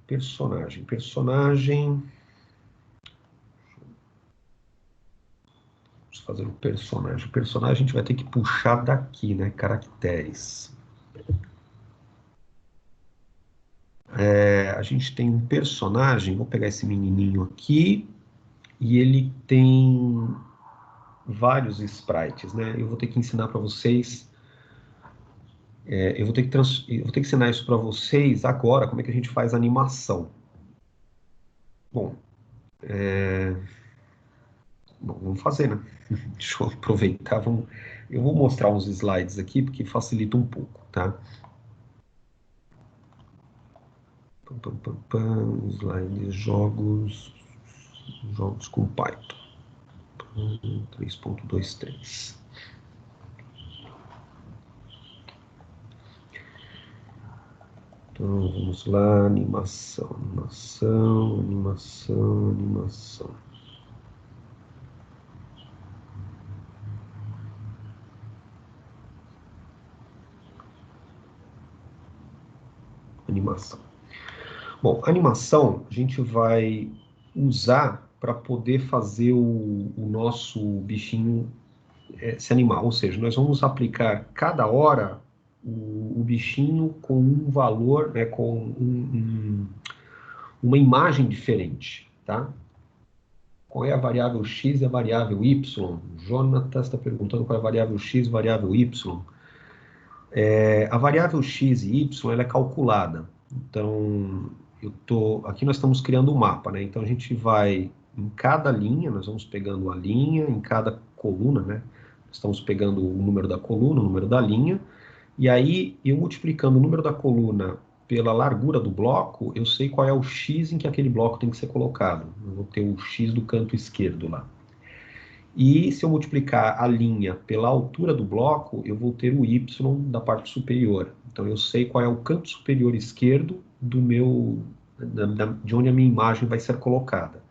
Personagem. Vamos fazer o personagem. O personagem a gente vai ter que puxar daqui, né? Caracteres. A gente tem um personagem, vou pegar esse menininho aqui, e ele tem vários sprites, né? Eu vou ter que ensinar para vocês, eu vou ter que ensinar isso para vocês agora, como é que a gente faz a animação. Bom, Bom, vamos fazer, né? Deixa eu aproveitar, eu vou mostrar uns slides aqui, porque facilita um pouco, tá? Slides, jogos com Python. 3.23. Então, vamos lá, animação. Animação. Bom, animação a gente vai usar para poder fazer o nosso bichinho se animar. Ou seja, nós vamos aplicar cada hora o bichinho com um valor, né, com uma imagem diferente, tá? Qual é a variável x e a variável y? Jonatas está perguntando qual é a variável x e a variável y. A variável x e y ela é calculada. Então, aqui nós estamos criando um mapa, né? Então a gente vai em cada linha, nós vamos pegando a linha, em cada coluna, né? Estamos pegando o número da coluna, o número da linha, e aí eu multiplicando o número da coluna pela largura do bloco, eu sei qual é o x em que aquele bloco tem que ser colocado. Eu vou ter o x do canto esquerdo lá. E se eu multiplicar a linha pela altura do bloco, eu vou ter o y da parte superior. Então eu sei qual é o canto superior esquerdo de onde a minha imagem vai ser colocada.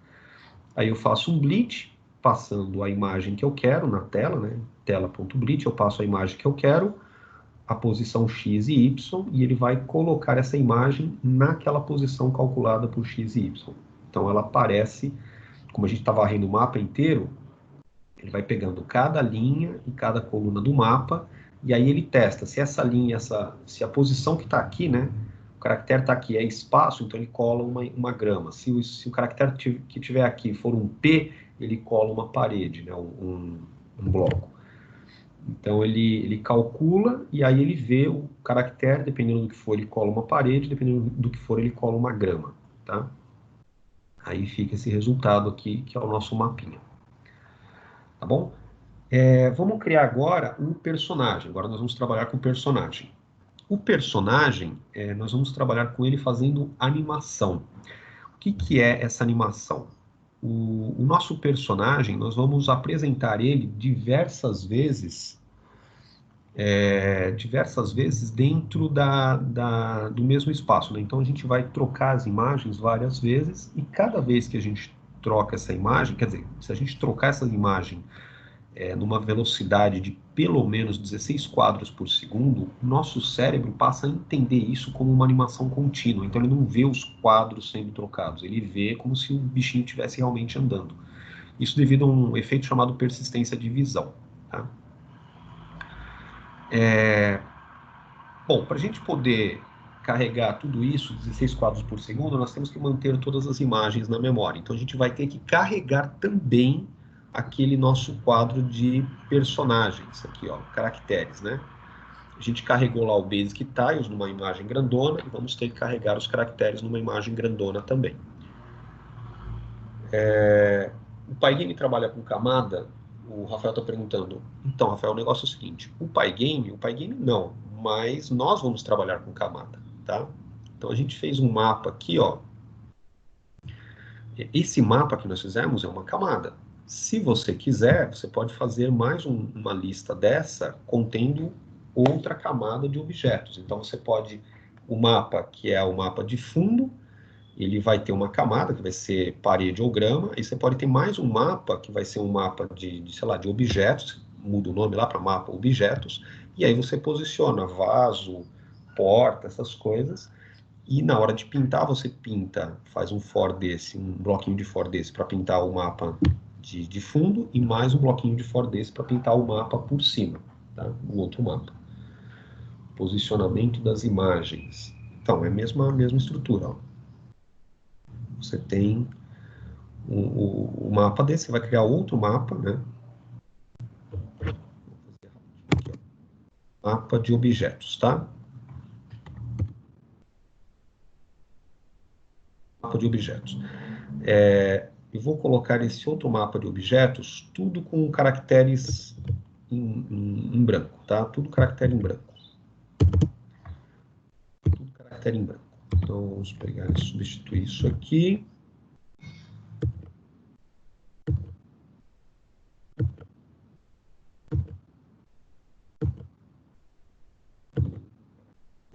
Aí eu faço um bleed, passando a imagem que eu quero na tela, né? Tela.bleed, eu passo a imagem que eu quero, a posição x e y, e ele vai colocar essa imagem naquela posição calculada por x e y. Então ela aparece, como a gente está varrendo o mapa inteiro, ele vai pegando cada linha e cada coluna do mapa, e aí ele testa se essa linha, se a posição que está aqui, né, o caractere está aqui, é espaço, então ele cola uma grama. Se o caractere que tiver aqui for um P, ele cola uma parede, né, um bloco. Então ele calcula e aí ele vê o caractere, dependendo do que for, ele cola uma parede, dependendo do que for, ele cola uma grama, tá? Aí fica esse resultado aqui, que é o nosso mapinha. Tá bom? Vamos criar agora um personagem. Agora nós vamos trabalhar com o personagem. O personagem, nós vamos trabalhar com ele fazendo animação. O que é essa animação? O nosso personagem, nós vamos apresentar ele diversas vezes dentro do mesmo espaço, né? Então a gente vai trocar as imagens várias vezes e cada vez que a gente troca essa imagem, quer dizer, se a gente trocar essa imagem numa velocidade de pelo menos 16 quadros por segundo, nosso cérebro passa a entender isso como uma animação contínua. Então ele não vê os quadros sendo trocados, ele vê como se o bichinho estivesse realmente andando. Isso devido a um efeito chamado persistência de visão. Tá? Bom, para a gente poder carregar tudo isso, 16 quadros por segundo, nós temos que manter todas as imagens na memória. Então a gente vai ter que carregar também aquele nosso quadro de personagens, aqui ó, caracteres, né? A gente carregou lá o Basic Tiles numa imagem grandona e vamos ter que carregar os caracteres numa imagem grandona também. O Pygame trabalha com camada. O Rafael está perguntando. Então, Rafael, o negócio é o seguinte: o Pygame não, mas nós vamos trabalhar com camada, tá? Então a gente fez um mapa aqui, ó. Esse mapa que nós fizemos é uma camada. Se você quiser, você pode fazer mais uma lista dessa contendo outra camada de objetos. Então você pode, o mapa que é o mapa de fundo, ele vai ter uma camada que vai ser parede ou grama, e você pode ter mais um mapa que vai ser um mapa sei lá, de objetos, muda o nome lá para mapa objetos, e aí você posiciona vaso, porta, essas coisas, e na hora de pintar, você pinta, faz um for desse, um bloquinho de for desse para pintar o mapa de fundo, e mais um bloquinho de for desse para pintar o mapa por cima, tá? O outro mapa. Posicionamento das imagens. Então, é a mesma estrutura, ó. Você tem o mapa desse, você vai criar outro mapa, né? Mapa de objetos, tá? Mapa de objetos. eu vou colocar esse outro mapa de objetos, tudo com caracteres em branco, tá? Tudo caractere em branco. Tudo caractere em branco. Então, vamos pegar e substituir isso aqui.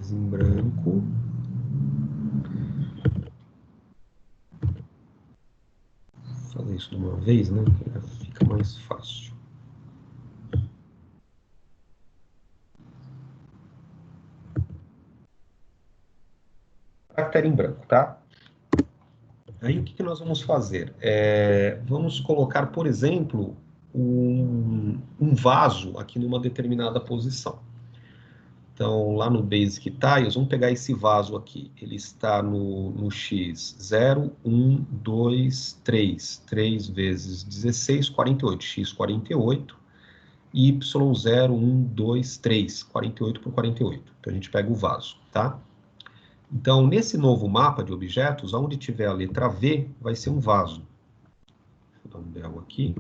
Em branco. Vou fazer isso de uma vez, né? Fica mais fácil. Caractere em branco, tá? Aí o que nós vamos fazer? Vamos colocar, por exemplo, um vaso aqui numa determinada posição. Então, lá no Basic Tiles, vamos pegar esse vaso aqui. Ele está no X 0, 1, 2, 3. 3 vezes 16, 48. X 48. Y 0, 1, 2, 3. 48 por 48. Então, a gente pega o vaso, tá? Então, nesse novo mapa de objetos, onde tiver a letra V, vai ser um vaso. Vou dar um del aqui.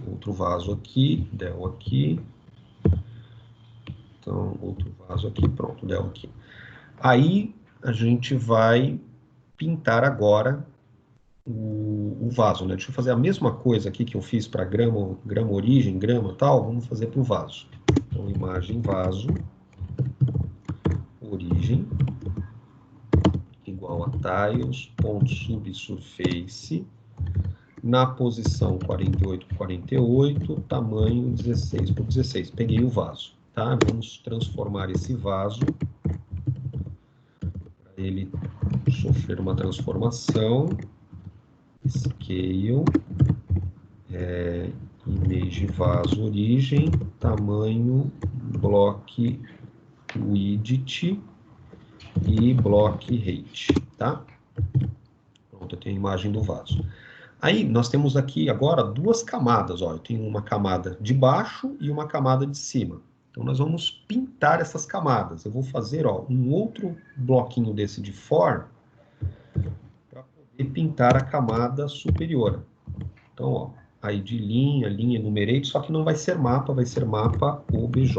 Outro vaso aqui, del aqui. Então, outro vaso aqui, pronto, del aqui. Aí, a gente vai pintar agora o vaso, né? Deixa eu fazer a mesma coisa aqui que eu fiz para grama, grama origem, grama tal, vamos fazer para o vaso. Então, imagem vaso, origem, igual a tiles, ponto subsurface, na posição 48 por 48, tamanho 16 por 16. Peguei o vaso, tá? Vamos transformar esse vaso para ele sofrer uma transformação. Scale, image vaso origem, tamanho block width e block height, tá? Pronto, eu tenho a imagem do vaso. Aí, nós temos aqui agora duas camadas, ó. Eu tenho uma camada de baixo e uma camada de cima. Então, nós vamos pintar essas camadas. Eu vou fazer, ó, um outro bloquinho desse de for para poder pintar a camada superior. Então, ó, aí de linha, linha, enumerate, só que não vai ser mapa, vai ser mapa OBJ.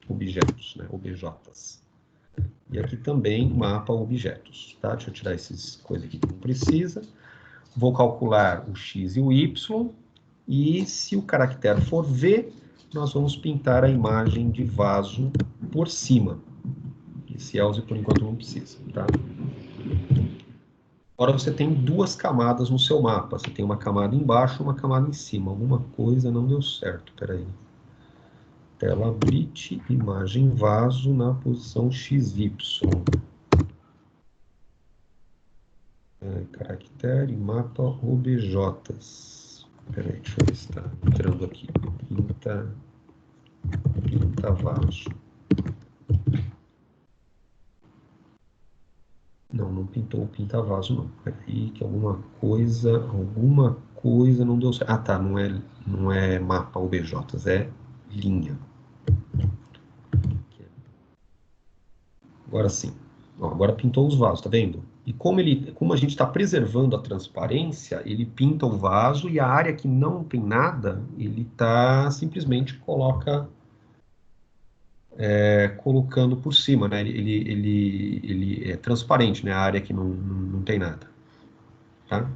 Objetos, né? OBJs. E aqui também mapa objetos, tá? Deixa eu tirar essas coisas aqui que não precisa. Vou calcular o X e o Y, e se o caractere for V, nós vamos pintar a imagem de vaso por cima. Esse else, por enquanto, não precisa, tá? Agora você tem duas camadas no seu mapa. Você tem uma camada embaixo e uma camada em cima. Alguma coisa não deu certo, peraí. Tela bridge, imagem vaso na posição XY. Caractere, mapa, OBJs. Peraí, deixa eu ver se está entrando aqui. Pinta vaso. Não, não pintou o pinta vaso, não. Peraí, que alguma coisa não deu certo. Ah, tá, não é mapa OBJs, é linha. Agora sim. Ó, agora pintou os vasos, tá vendo? E como a gente está preservando a transparência, ele pinta o vaso e a área que não tem nada, ele tá simplesmente colocando por cima, né? Ele é transparente, né? A área que não tem nada, tá?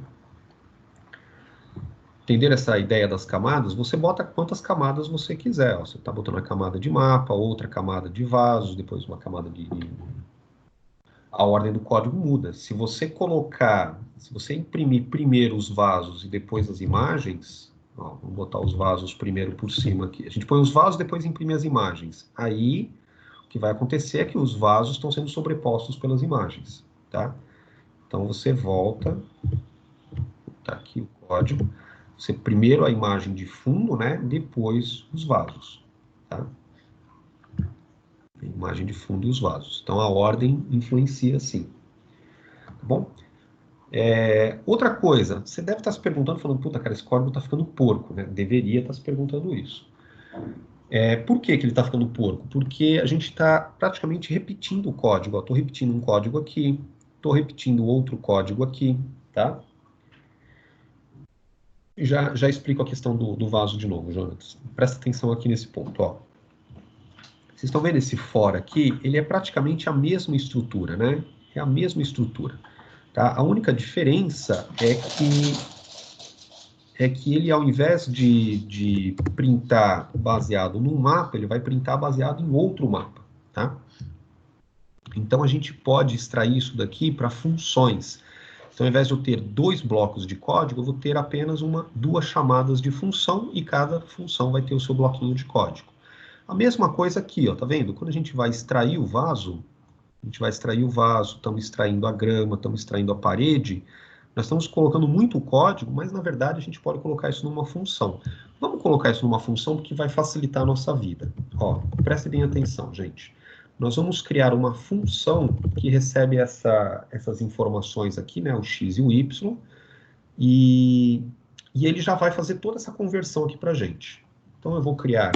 Entender essa ideia das camadas? Você bota quantas camadas você quiser. Ó. Você está botando a camada de mapa, outra camada de vasos, depois uma camada de... A ordem do código muda. Se você imprimir primeiro os vasos e depois as imagens, ó, vamos botar os vasos primeiro por cima aqui. A gente põe os vasos, depois imprime as imagens. Aí, o que vai acontecer é que os vasos estão sendo sobrepostos pelas imagens, tá? Então, você volta, tá aqui o código, você primeiro a imagem de fundo, né? Depois os vasos, tá? A imagem de fundo e os vasos. Então, a ordem influencia, sim. Tá bom? Outra coisa, você deve estar se perguntando, falando, puta, cara, esse código está ficando porco, né? Deveria estar se perguntando isso. Por que ele está ficando porco? Porque a gente está praticamente repetindo o código. Estou repetindo um código aqui, estou repetindo outro código aqui, tá? Já explico a questão do vaso de novo, Jonas. Presta atenção aqui nesse ponto, ó. Vocês estão vendo esse for aqui? Ele é praticamente a mesma estrutura, né? É a mesma estrutura, tá? A única diferença é que ele, ao invés de printar baseado num mapa, ele vai printar baseado em outro mapa, tá? Então, a gente pode extrair isso daqui para funções. Então, ao invés de eu ter 2 blocos de código, eu vou ter apenas duas chamadas de função e cada função vai ter o seu bloquinho de código. A mesma coisa aqui, ó, tá vendo? Quando a gente vai extrair o vaso, estamos extraindo a grama, estamos extraindo a parede, nós estamos colocando muito código, mas na verdade a gente pode colocar isso numa função. Vamos colocar isso numa função porque vai facilitar a nossa vida. Ó, prestem bem atenção, gente. Nós vamos criar uma função que recebe essas informações aqui, né, o x e o y, e ele já vai fazer toda essa conversão aqui para a gente. Então eu vou criar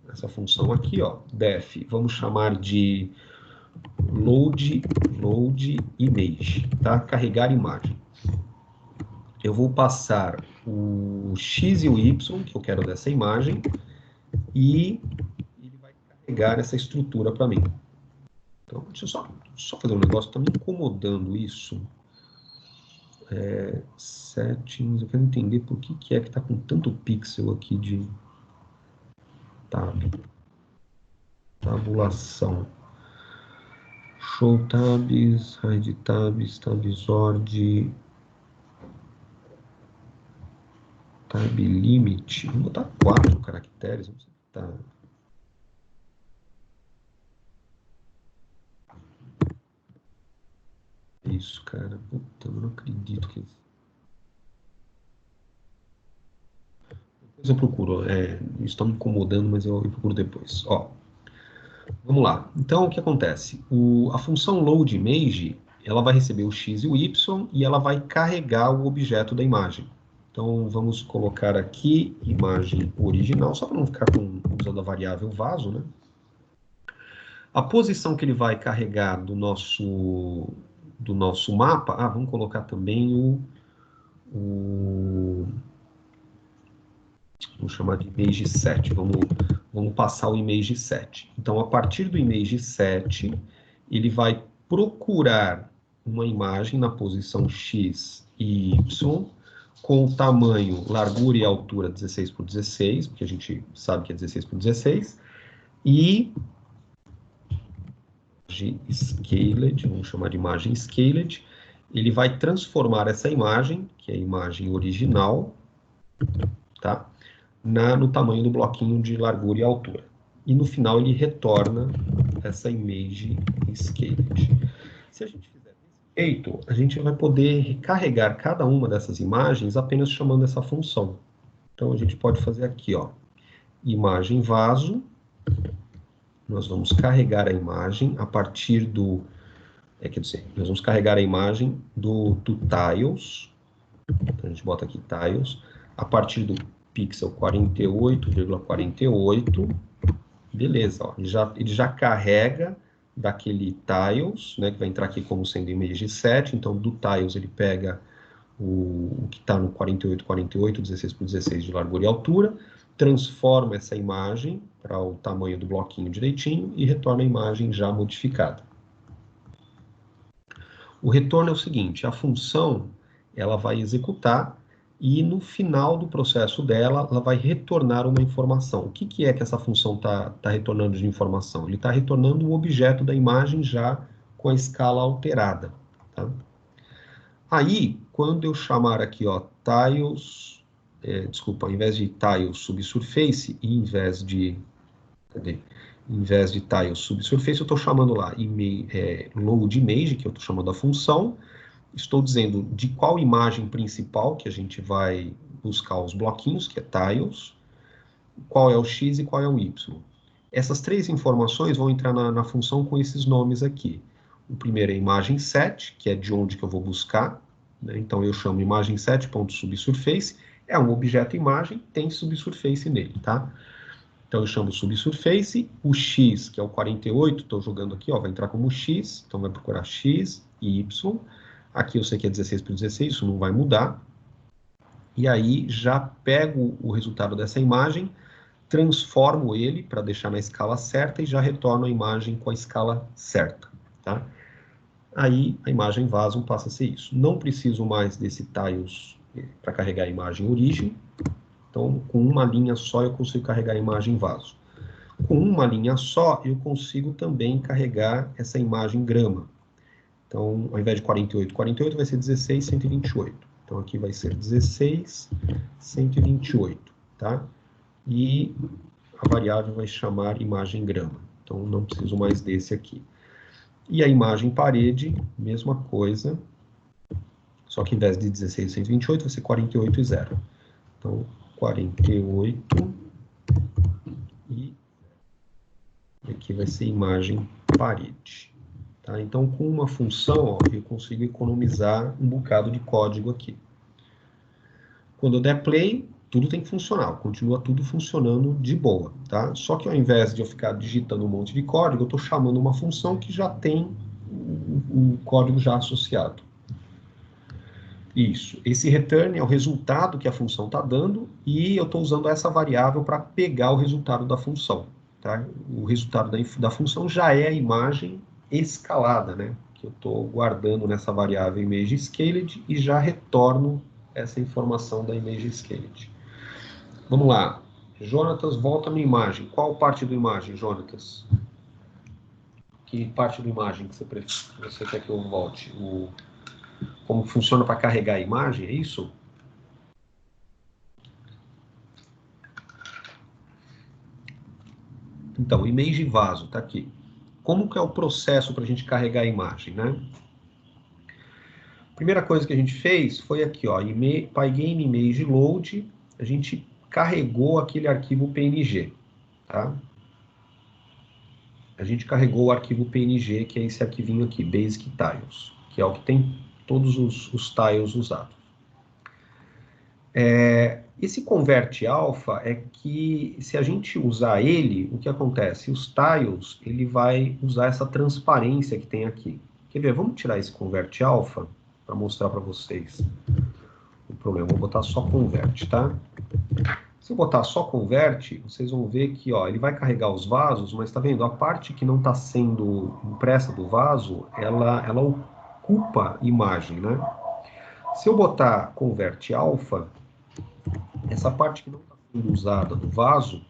essa função aqui, ó, def, vamos chamar de load image, tá? Carregar imagem. Eu vou passar o x e o y que eu quero dessa imagem e ele vai carregar essa estrutura para mim. Então, deixa eu só fazer um negócio, tá me incomodando isso. Settings, eu quero entender por que é que tá com tanto pixel aqui de tabulação. Show tabs, hide tabs, tabsord, tab limit. Vou botar 4 caracteres. Vamos tá. Isso, cara. Puta, eu não acredito que. Depois eu procuro. Isso está me incomodando, mas eu procuro depois. Ó, vamos lá. Então, o que acontece? A função loadImage, ela vai receber o x e o y e ela vai carregar o objeto da imagem. Então, vamos colocar aqui imagem original, só para não ficar usando a variável vaso, né? A posição que ele vai carregar do nosso mapa, vamos colocar também vamos chamar de image set, vamos passar o image set. Então, a partir do image set, ele vai procurar uma imagem na posição x e y, com o tamanho, largura e altura 16 por 16, porque a gente sabe que é 16 por 16, e scaled, vamos chamar de imagem scaled, ele vai transformar essa imagem, que é a imagem original, tá? No tamanho do bloquinho de largura e altura. E no final ele retorna essa image scaled. Se a gente fizer desse jeito, a gente vai poder recarregar cada uma dessas imagens apenas chamando essa função. Então a gente pode fazer aqui, ó, imagem vaso. Nós vamos carregar a imagem a partir do... quer dizer, nós vamos carregar a imagem do tiles. Então, a gente bota aqui tiles. A partir do pixel 48,48. Beleza, ó, ele já carrega daquele tiles, né, que vai entrar aqui como sendo image set. Então, do tiles ele pega o que está no 48,48, 16 por 16 de largura e altura, transforma essa imagem para o tamanho do bloquinho direitinho e retorna a imagem já modificada. O retorno é o seguinte, a função ela vai executar e no final do processo dela, ela vai retornar uma informação. O que é que essa função está retornando de informação? Ele está retornando o objeto da imagem já com a escala alterada. Tá? Aí, quando eu chamar aqui, ó, tiles, desculpa, ao invés de tiles subsurface, e em vez de tiles subsurface, eu estou chamando lá load image, que eu estou chamando a função, estou dizendo de qual imagem principal que a gente vai buscar os bloquinhos, que é tiles, qual é o x e qual é o y. Essas 3 informações vão entrar na função com esses nomes aqui. O primeiro é imagem set, que é de onde que eu vou buscar, né? Então eu chamo imagem set.subsurface, é um objeto imagem, tem subsurface nele, tá? Então eu chamo subsurface, o x, que é o 48, estou jogando aqui, ó, vai entrar como x, então vai procurar x e y. Aqui eu sei que é 16 por 16, isso não vai mudar. E aí já pego o resultado dessa imagem, transformo ele para deixar na escala certa e já retorno a imagem com a escala certa, tá? Aí a imagem vaso passa a ser isso. Não preciso mais desse tiles para carregar a imagem origem. Então, com uma linha só eu consigo carregar a imagem vaso. Com uma linha só eu consigo também carregar essa imagem grama. Então, ao invés de 48, 48 vai ser 16, 128. Então, aqui vai ser 16, 128, tá? E a variável vai chamar imagem grama. Então, não preciso mais desse aqui. E a imagem parede, mesma coisa, só que em vez de 16 e 128, vai ser 48 e 0. Então, 48 e aqui vai ser imagem parede. Tá? Então, com uma função, ó, eu consigo economizar um bocado de código aqui. Quando eu der play, tudo tem que funcionar, continua tudo funcionando de boa, tá? Só que ao invés de eu ficar digitando um monte de código, eu estou chamando uma função que já tem o código já associado. Isso. Esse return é o resultado que a função está dando e eu estou usando essa variável para pegar o resultado da função, tá? O resultado da função já é a imagem escalada, né? Que eu estou guardando nessa variável ImageScaled e já retorno essa informação da ImageScaled. Vamos lá. Jonatas, volta na imagem. Qual parte da imagem, Jonatas? Que parte da imagem que você quer que eu volte? Como funciona para carregar a imagem, é isso? Então, image vaso, está aqui. Como que é o processo para a gente carregar a imagem, né? Primeira coisa que a gente fez foi aqui, ó, Pygame Image Load, a gente carregou aquele arquivo PNG, tá? A gente carregou o arquivo PNG, que é esse arquivinho aqui, Basic Tiles, que é o que tem todos os tiles usados. Esse convert alpha é que, se a gente usar ele, o que acontece? Os tiles, ele vai usar essa transparência que tem aqui. Quer ver? Vamos tirar esse convert alpha para mostrar para vocês o problema. Vou botar só convert, tá? Se eu botar só convert, vocês vão ver que ó, ele vai carregar os vasos, mas tá vendo? A parte que não está sendo impressa do vaso, ela ocupa imagem, né? Se eu botar convert alpha, essa parte que não está sendo usada do vaso,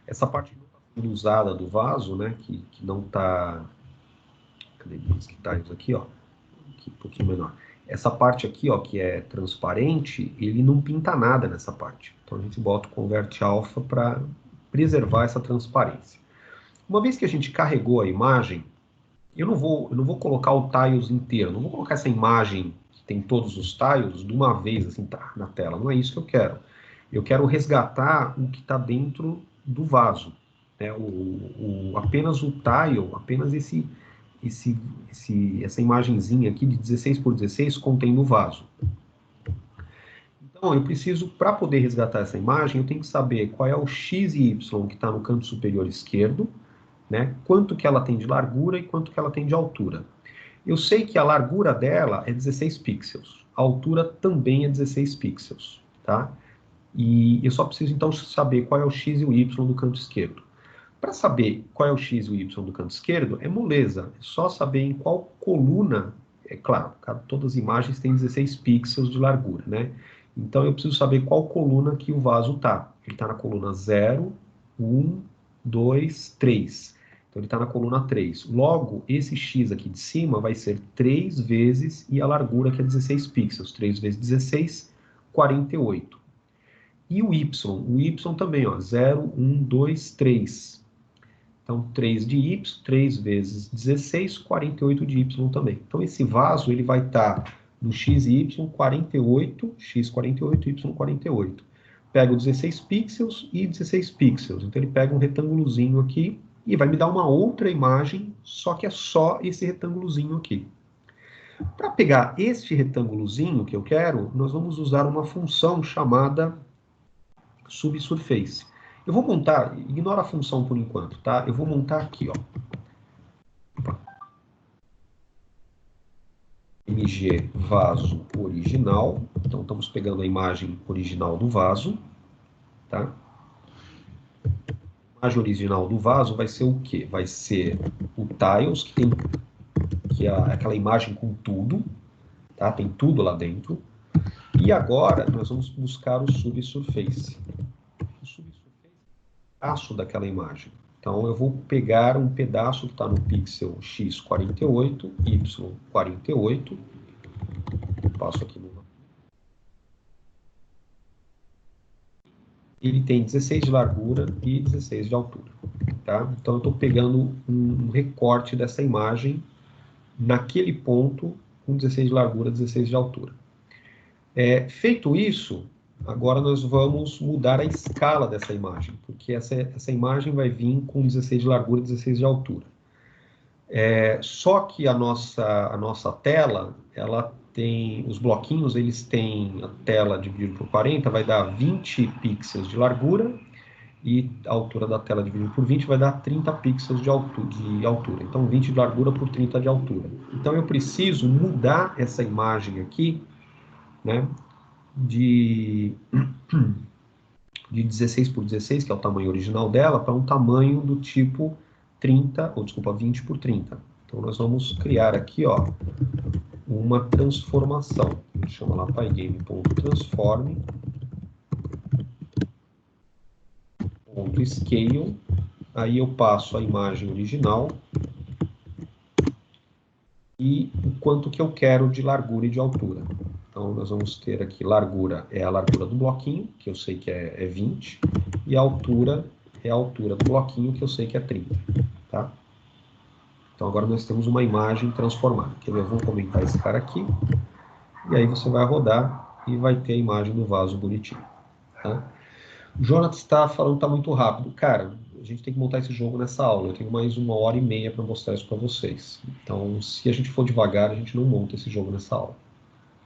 essa parte que não está sendo usada do vaso, né, que não está... Cadê os que tá isso aqui, ó? Aqui, um pouquinho menor. Essa parte aqui, ó, que é transparente, ele não pinta nada nessa parte. Então a gente bota o convert alpha para preservar essa transparência. Uma vez que a gente carregou a imagem, eu não vou colocar o tiles inteiro, não vou colocar essa imagem que tem todos os tiles de uma vez assim, tá, na tela. Não é isso que eu quero. Eu quero resgatar o que está dentro do vaso. Né? Apenas o tile, apenas essa imagenzinha aqui de 16 por 16 contém no vaso. Então, eu preciso, para poder resgatar essa imagem, eu tenho que saber qual é o x e y que está no canto superior esquerdo, né? Quanto que ela tem de largura e quanto que ela tem de altura. Eu sei que a largura dela é 16 pixels, a altura também é 16 pixels, tá? E eu só preciso, então, saber qual é o x e o y do canto esquerdo. Para saber qual é o x e o y do canto esquerdo, é moleza. É só saber em qual coluna... É claro, todas as imagens têm 16 pixels de largura, né? Então, eu preciso saber qual coluna que o vaso está. Ele está na coluna 0, 1, 2, 3. Então, ele está na coluna 3. Logo, esse x aqui de cima vai ser 3 vezes e a largura, que é 16 pixels. 3 vezes 16, 48. E o y também, ó, 0, 1, 2, 3. Então, 3 de y, 3 vezes 16, 48 de y também. Então, esse vaso ele vai estar no x e y 48, x 48, y 48. Pega 16 pixels e 16 pixels. Então, ele pega um retângulozinho aqui e vai me dar uma outra imagem, só que é só esse retângulozinho aqui. Para pegar este retângulozinho que eu quero, nós vamos usar uma função chamada subsurface. Eu vou montar, ignora a função por enquanto, tá? Eu vou montar aqui, ó. mg vaso original. Então, estamos pegando a imagem original do vaso, tá? A imagem original do vaso vai ser o quê? Vai ser o tiles, que é aquela imagem com tudo, tá? Tem tudo lá dentro. E agora, nós vamos buscar o subsurface. O subsurface é um pedaço daquela imagem. Então, eu vou pegar um pedaço que está no pixel x48, y48, passo aqui no... Ele tem 16 de largura e 16 de altura, tá? Então, eu estou pegando um recorte dessa imagem naquele ponto com 16 de largura, 16 de altura. Feito isso, agora nós vamos mudar a escala dessa imagem, porque essa imagem vai vir com 16 de largura e 16 de altura. Só que a nossa tela, ela tem, os bloquinhos, eles têm a tela dividida por 40, vai dar 20 pixels de largura, e a altura da tela dividida por 20 vai dar 30 pixels de altura. Então, 20 de largura por 30 de altura. Então, eu preciso mudar essa imagem aqui, né, de 16 por 16, que é o tamanho original dela, para um tamanho do tipo 20 por 30. Então, nós vamos criar aqui, ó, uma transformação. A gente chama lá pygame.transform, .scale, aí eu passo a imagem original e o quanto que eu quero de largura e de altura. Então, nós vamos ter aqui largura, é a largura do bloquinho, que eu sei que é 20, e a altura é a altura do bloquinho, que eu sei que é 30, tá? Então, agora nós temos uma imagem transformada. Quer ver? Vamos comentar esse cara aqui, e aí você vai rodar e vai ter a imagem do vaso bonitinho, tá? O Jonathan está falando que está muito rápido. Cara, a gente tem que montar esse jogo nessa aula. Eu tenho mais 1h30 para mostrar isso para vocês. Então, se a gente for devagar, a gente não monta esse jogo nessa aula.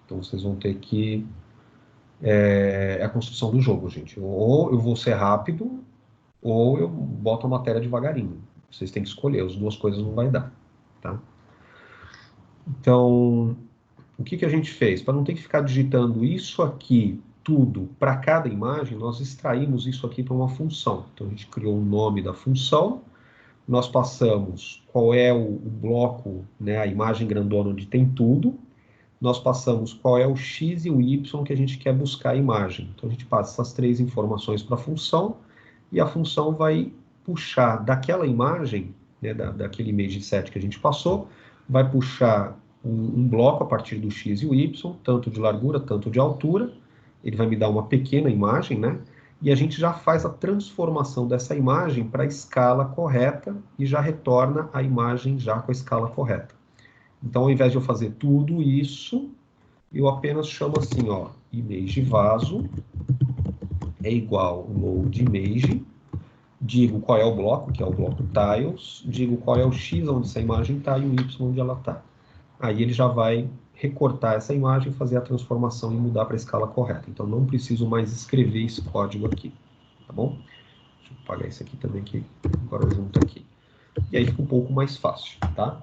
Então, vocês vão ter que... É a construção do jogo, gente. Ou eu vou ser rápido, ou eu boto a matéria devagarinho. Vocês têm que escolher. As duas coisas não vai dar, tá? Então, o que a gente fez? Para não ter que ficar digitando isso aqui tudo para cada imagem, nós extraímos isso aqui para uma função. Então, a gente criou o nome da função, nós passamos qual é o bloco, né, a imagem grandona onde tem tudo, nós passamos qual é o x e o y que a gente quer buscar a imagem. Então, a gente passa essas três informações para a função, e a função vai puxar daquela imagem, né, daquele image set que a gente passou, vai puxar um bloco a partir do x e o y, tanto de largura, tanto de altura. Ele vai me dar uma pequena imagem, né? E a gente já faz a transformação dessa imagem para a escala correta e já retorna a imagem já com a escala correta. Então, ao invés de eu fazer tudo isso, eu apenas chamo assim, ó, image vaso é igual load image, digo qual é o bloco, que é o bloco tiles, digo qual é o x onde essa imagem está e o y onde ela está. Aí ele já vai recortar essa imagem, fazer a transformação e mudar para a escala correta. Então, não preciso mais escrever esse código aqui, tá bom? Deixa eu apagar isso aqui também, que agora junto aqui. E aí fica um pouco mais fácil, tá?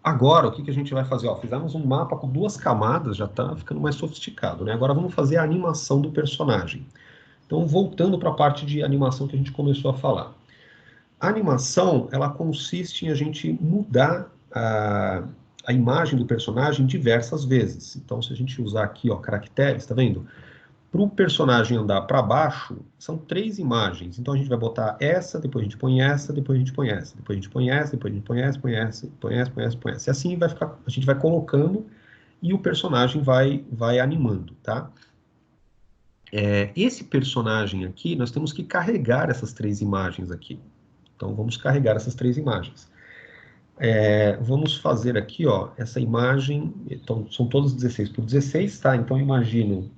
Agora, o que a gente vai fazer? Ó, fizemos um mapa com 2 camadas, já está ficando mais sofisticado, né? Agora vamos fazer a animação do personagem. Então, voltando para a parte de animação que a gente começou a falar. A animação, ela consiste em a gente mudar a imagem do personagem diversas vezes. Então, se a gente usar aqui, ó, caracteres, tá vendo? Para o personagem andar para baixo, são 3 imagens. Então, a gente vai botar essa, depois a gente põe essa, depois a gente põe essa, depois a gente põe essa, depois a gente põe essa, põe essa, põe essa, põe essa, põe essa. E assim vai ficar, a gente vai colocando e o personagem vai animando, tá? Esse personagem aqui, nós temos que carregar essas 3 imagens aqui. Então, vamos carregar essas 3 imagens. Vamos fazer aqui, ó, essa imagem, então, são todas 16 por 16, tá? Então, imagino...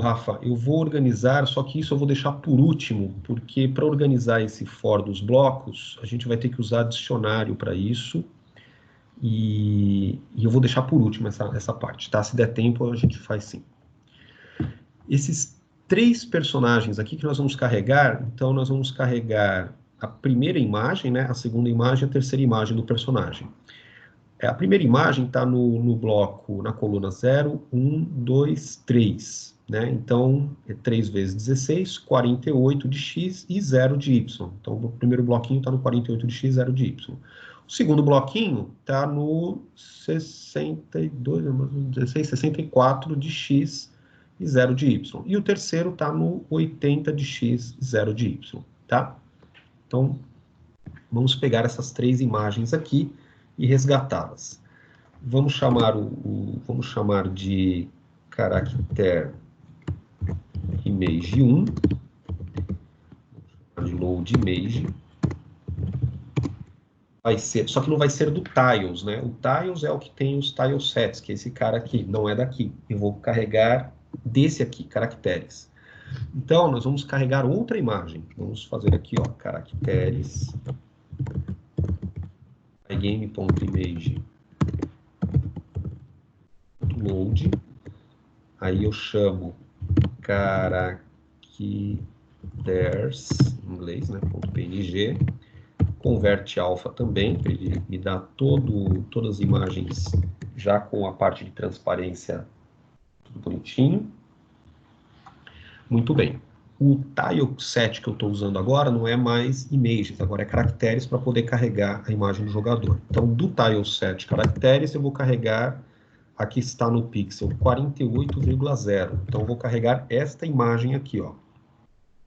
Rafa, eu vou organizar, só que isso eu vou deixar por último, porque para organizar esse for dos blocos, a gente vai ter que usar dicionário para isso, e eu vou deixar por último essa parte, tá? Se der tempo, a gente faz sim. Esses 3 personagens aqui que nós vamos carregar, então nós vamos carregar a primeira imagem, né, a segunda imagem e a terceira imagem do personagem. A primeira imagem está no bloco, na coluna 0, 1, 2, 3. Né? Então, é 3 vezes 16, 48 de x e 0 de y. Então, o primeiro bloquinho está no 48 de x, 0 de y. O segundo bloquinho está no 62, 16, 64 de x e 0 de y. E o terceiro está no 80 de x e 0 de y. Tá? Então, vamos pegar essas três imagens aqui e resgatá-las. Vamos chamar de caractere image 1, de load image. Vai ser, só que não vai ser do tiles, né? O tiles é o que tem os tile sets, que é esse cara aqui, não é daqui. Eu vou carregar desse aqui, caracteres. Então, nós vamos carregar outra imagem. Vamos fazer aqui, ó, caracteres game.image load. Aí eu chamo characters, em inglês, né, .png, converte alpha também, para ele me dar todas as imagens já com a parte de transparência tudo bonitinho. Muito bem. O tile set que eu estou usando agora não é mais images, agora é caracteres para poder carregar a imagem do jogador. Então, do tile set caracteres, eu vou carregar, aqui está no pixel 48,0. Então, eu vou carregar esta imagem aqui, ó.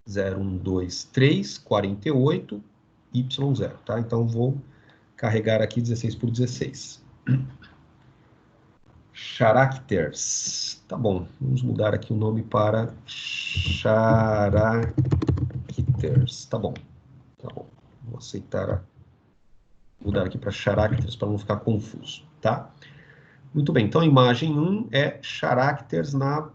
0, 1, 2, 3, 48, Y0, tá? Então, vou carregar aqui 16 por 16. Characters. Tá bom, vamos mudar aqui o nome para characters. Tá bom. Vou aceitar, mudar aqui para characters para não ficar confuso, tá? Muito bem, então a imagem 1 é characters na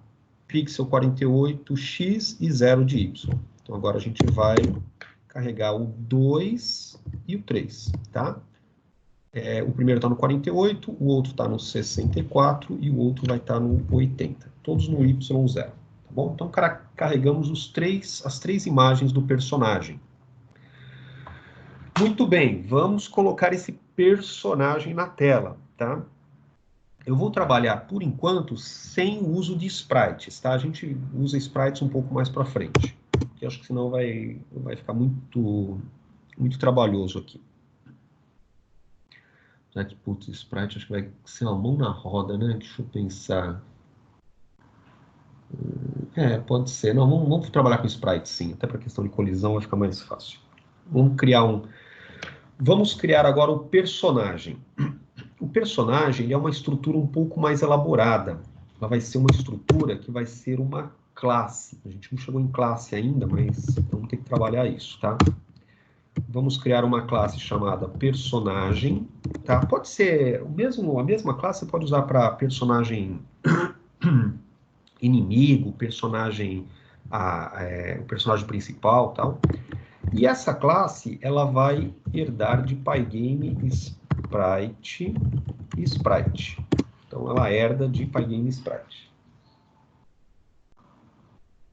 pixel 48x e 0 de y. Então agora a gente vai carregar o 2 e o 3, tá? O primeiro está no 48, o outro está no 64 e o outro vai estar no 80. Todos no Y0, tá bom? Então carregamos as três imagens do personagem. Muito bem, vamos colocar esse personagem na tela, tá? Eu vou trabalhar, por enquanto, sem o uso de sprites, tá? A gente usa sprites um pouco mais para frente, porque acho que senão vai ficar muito trabalhoso aqui. Já que, putz, sprite acho que vai ser uma mão na roda, né? Deixa eu pensar. Pode ser. Não, vamos trabalhar com sprite, sim. Até para questão de colisão vai ficar mais fácil. Vamos criar agora o personagem. O personagem ele é uma estrutura um pouco mais elaborada. Ela vai ser uma estrutura que vai ser uma classe. A gente não chegou em classe ainda, mas vamos ter que trabalhar isso, tá? Vamos criar uma classe chamada personagem, tá? Pode ser a mesma classe, você pode usar para personagem inimigo, personagem o personagem principal, tal. E essa classe ela vai herdar de Pygame Sprite e Sprite. Então ela herda de Pygame Sprite.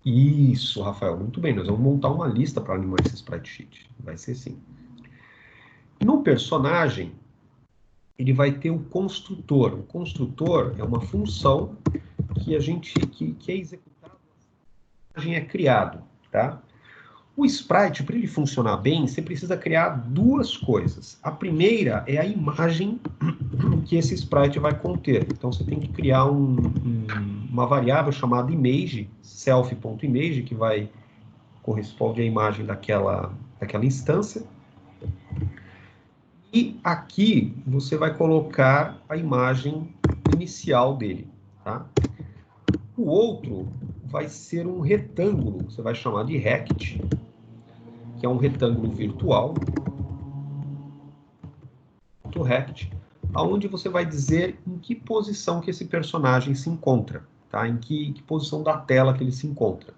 Isso, Rafael, muito bem. Nós vamos montar uma lista para animar esse sprite sheet. Vai ser assim. No personagem, ele vai ter o construtor. O construtor é uma função que é executada, a imagem é criado, tá? O sprite, para ele funcionar bem, você precisa criar duas coisas. A primeira é a imagem que esse sprite vai conter. Então, você tem que criar uma variável chamada image, self.image, que corresponde à imagem daquela instância. E aqui você vai colocar a imagem inicial dele, tá? O outro vai ser um retângulo, você vai chamar de rect, que é um retângulo virtual, rect, aonde você vai dizer em que posição que esse personagem se encontra, tá? Em que posição da tela que ele se encontra.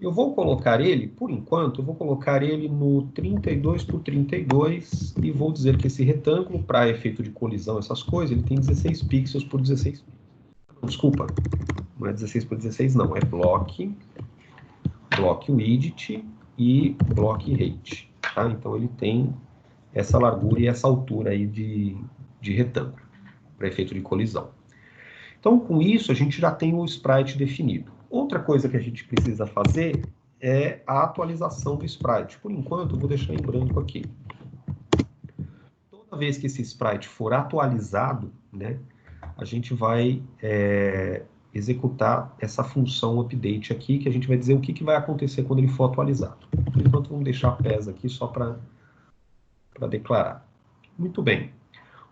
Eu vou colocar ele, por enquanto, eu vou colocar ele no 32 por 32 e vou dizer que esse retângulo, para efeito de colisão, essas coisas, ele tem 16 pixels por 16 pixels. Desculpa, não é 16 por 16 não, é block width e block height. tá? Então ele tem essa largura e essa altura aí de retângulo, para efeito de colisão. Então, com isso, a gente já tem o sprite definido. Outra coisa que a gente precisa fazer é a atualização do sprite. Por enquanto, eu vou deixar em branco aqui. Toda vez que esse sprite for atualizado, né, a gente vai executar essa função update aqui, que a gente vai dizer o que vai acontecer quando ele for atualizado. Por enquanto, vamos deixar PES aqui só para declarar. Muito bem.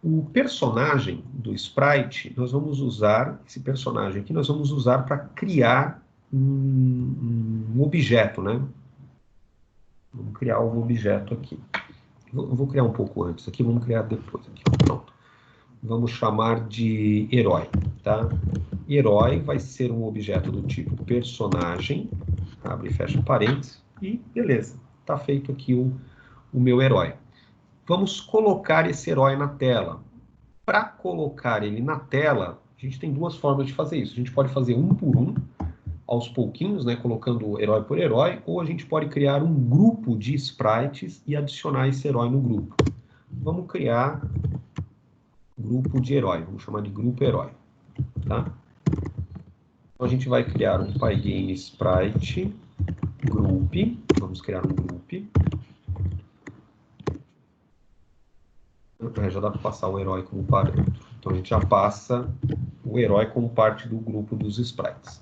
O personagem do sprite, nós vamos usar, esse personagem aqui, nós vamos usar para criar um objeto, né? Vamos criar um objeto aqui. Eu vou criar um pouco antes aqui, vamos criar depois aqui. Pronto. Vamos chamar de herói, tá? Herói vai ser um objeto do tipo personagem, abre e fecha parênteses, e beleza, está feito aqui o meu herói. Vamos colocar esse herói na tela. Para colocar ele na tela, a gente tem duas formas de fazer isso. A gente pode fazer um por um, aos pouquinhos, né, colocando herói por herói, ou a gente pode criar um grupo de sprites e adicionar esse herói no grupo. Vamos criar grupo de herói, vamos chamar de grupo herói, tá? Então a gente vai criar um Pygame Sprite Group, vamos criar um group. Já dá para passar o herói como parâmetro. Então a gente já passa o herói como parte do grupo dos sprites.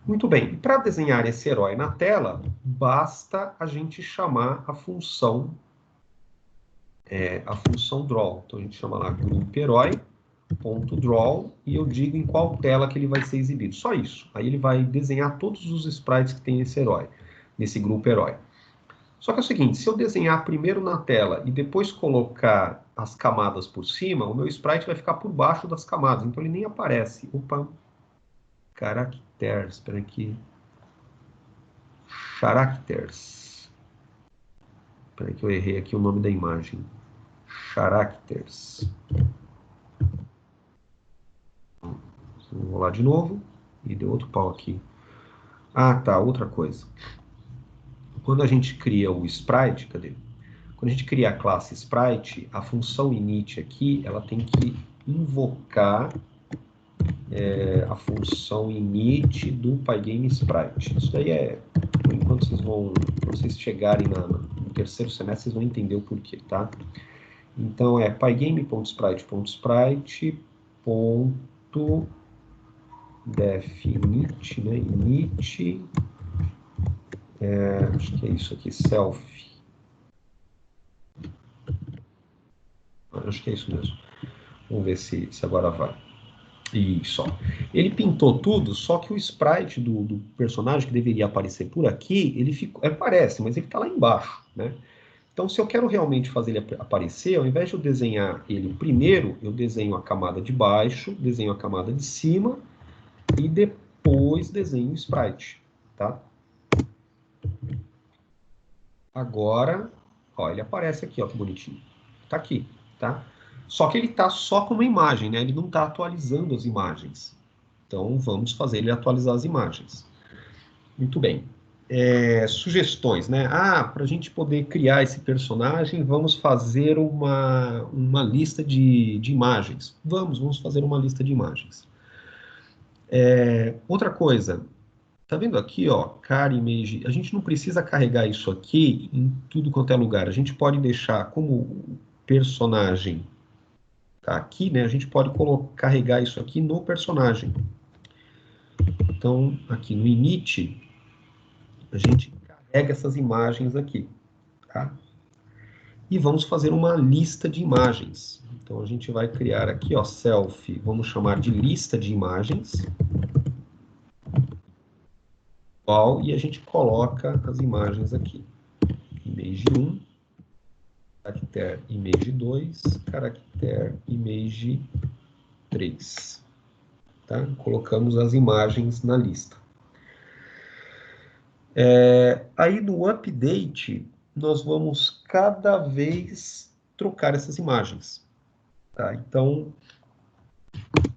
Muito bem, para desenhar esse herói na tela, basta a gente chamar a função draw. Então a gente chama lá grupo herói.draw e eu digo em qual tela que ele vai ser exibido. Só isso. Aí ele vai desenhar todos os sprites que tem esse herói, nesse grupo herói. Só que é o seguinte, se eu desenhar primeiro na tela e depois colocar as camadas por cima, o meu sprite vai ficar por baixo das camadas, então ele nem aparece. Opa, caracteres, espera aqui. Characters. Espera aí que eu errei aqui o nome da imagem. Characters. Vou lá de novo e deu outro pau aqui. Ah, tá, outra coisa. Quando a gente cria o sprite, cadê? Quando a gente cria a classe sprite, a função init aqui, ela tem que invocar a função init do Pygame Sprite. Isso daí por enquanto quando vocês chegarem no terceiro semestre, vocês vão entender o porquê, tá? Então é pygame.sprite.definite, né? Init, acho que é isso aqui, self. Acho que é isso mesmo. Vamos ver se agora vai. Isso, ó. Ele pintou tudo, só que o sprite do personagem que deveria aparecer por aqui, ele aparece, mas ele está lá embaixo, né? Então, se eu quero realmente fazer ele aparecer, ao invés de eu desenhar ele primeiro, eu desenho a camada de baixo, desenho a camada de cima e depois desenho o sprite, tá? Agora, ó, ele aparece aqui, ó, que bonitinho. Tá aqui, tá? Só que ele está só com uma imagem, né? Ele não está atualizando as imagens. Então, vamos fazer ele atualizar as imagens. Muito bem. Sugestões, né? Para a gente poder criar esse personagem, vamos fazer uma lista de imagens. Vamos fazer uma lista de imagens. Outra coisa, tá vendo aqui, ó, car image, a gente não precisa carregar isso aqui em tudo quanto é lugar. A gente pode deixar como personagem tá aqui, né? A gente pode carregar isso aqui no personagem. Então, aqui no init, a gente carrega essas imagens aqui, tá? E vamos fazer uma lista de imagens. Então, a gente vai criar aqui, ó, self, vamos chamar de lista de imagens. E a gente coloca as imagens aqui. Image 1, caractere image 2, caractere image 3. Tá? Colocamos as imagens na lista. Aí no update, nós vamos cada vez trocar essas imagens. Tá? Então,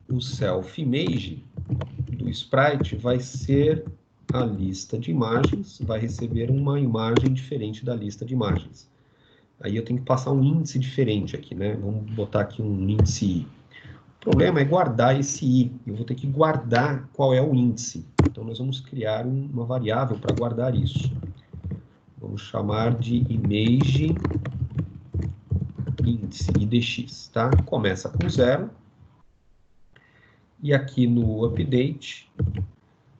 o self image do sprite vai ser a lista de imagens, vai receber uma imagem diferente da lista de imagens. Aí eu tenho que passar um índice diferente aqui, né? Vamos botar aqui um índice I. O problema é guardar esse I. Eu vou ter que guardar qual é o índice. Então, nós vamos criar uma variável para guardar isso. Vamos chamar de image índice, IDX, tá? Começa com 0. E aqui no update,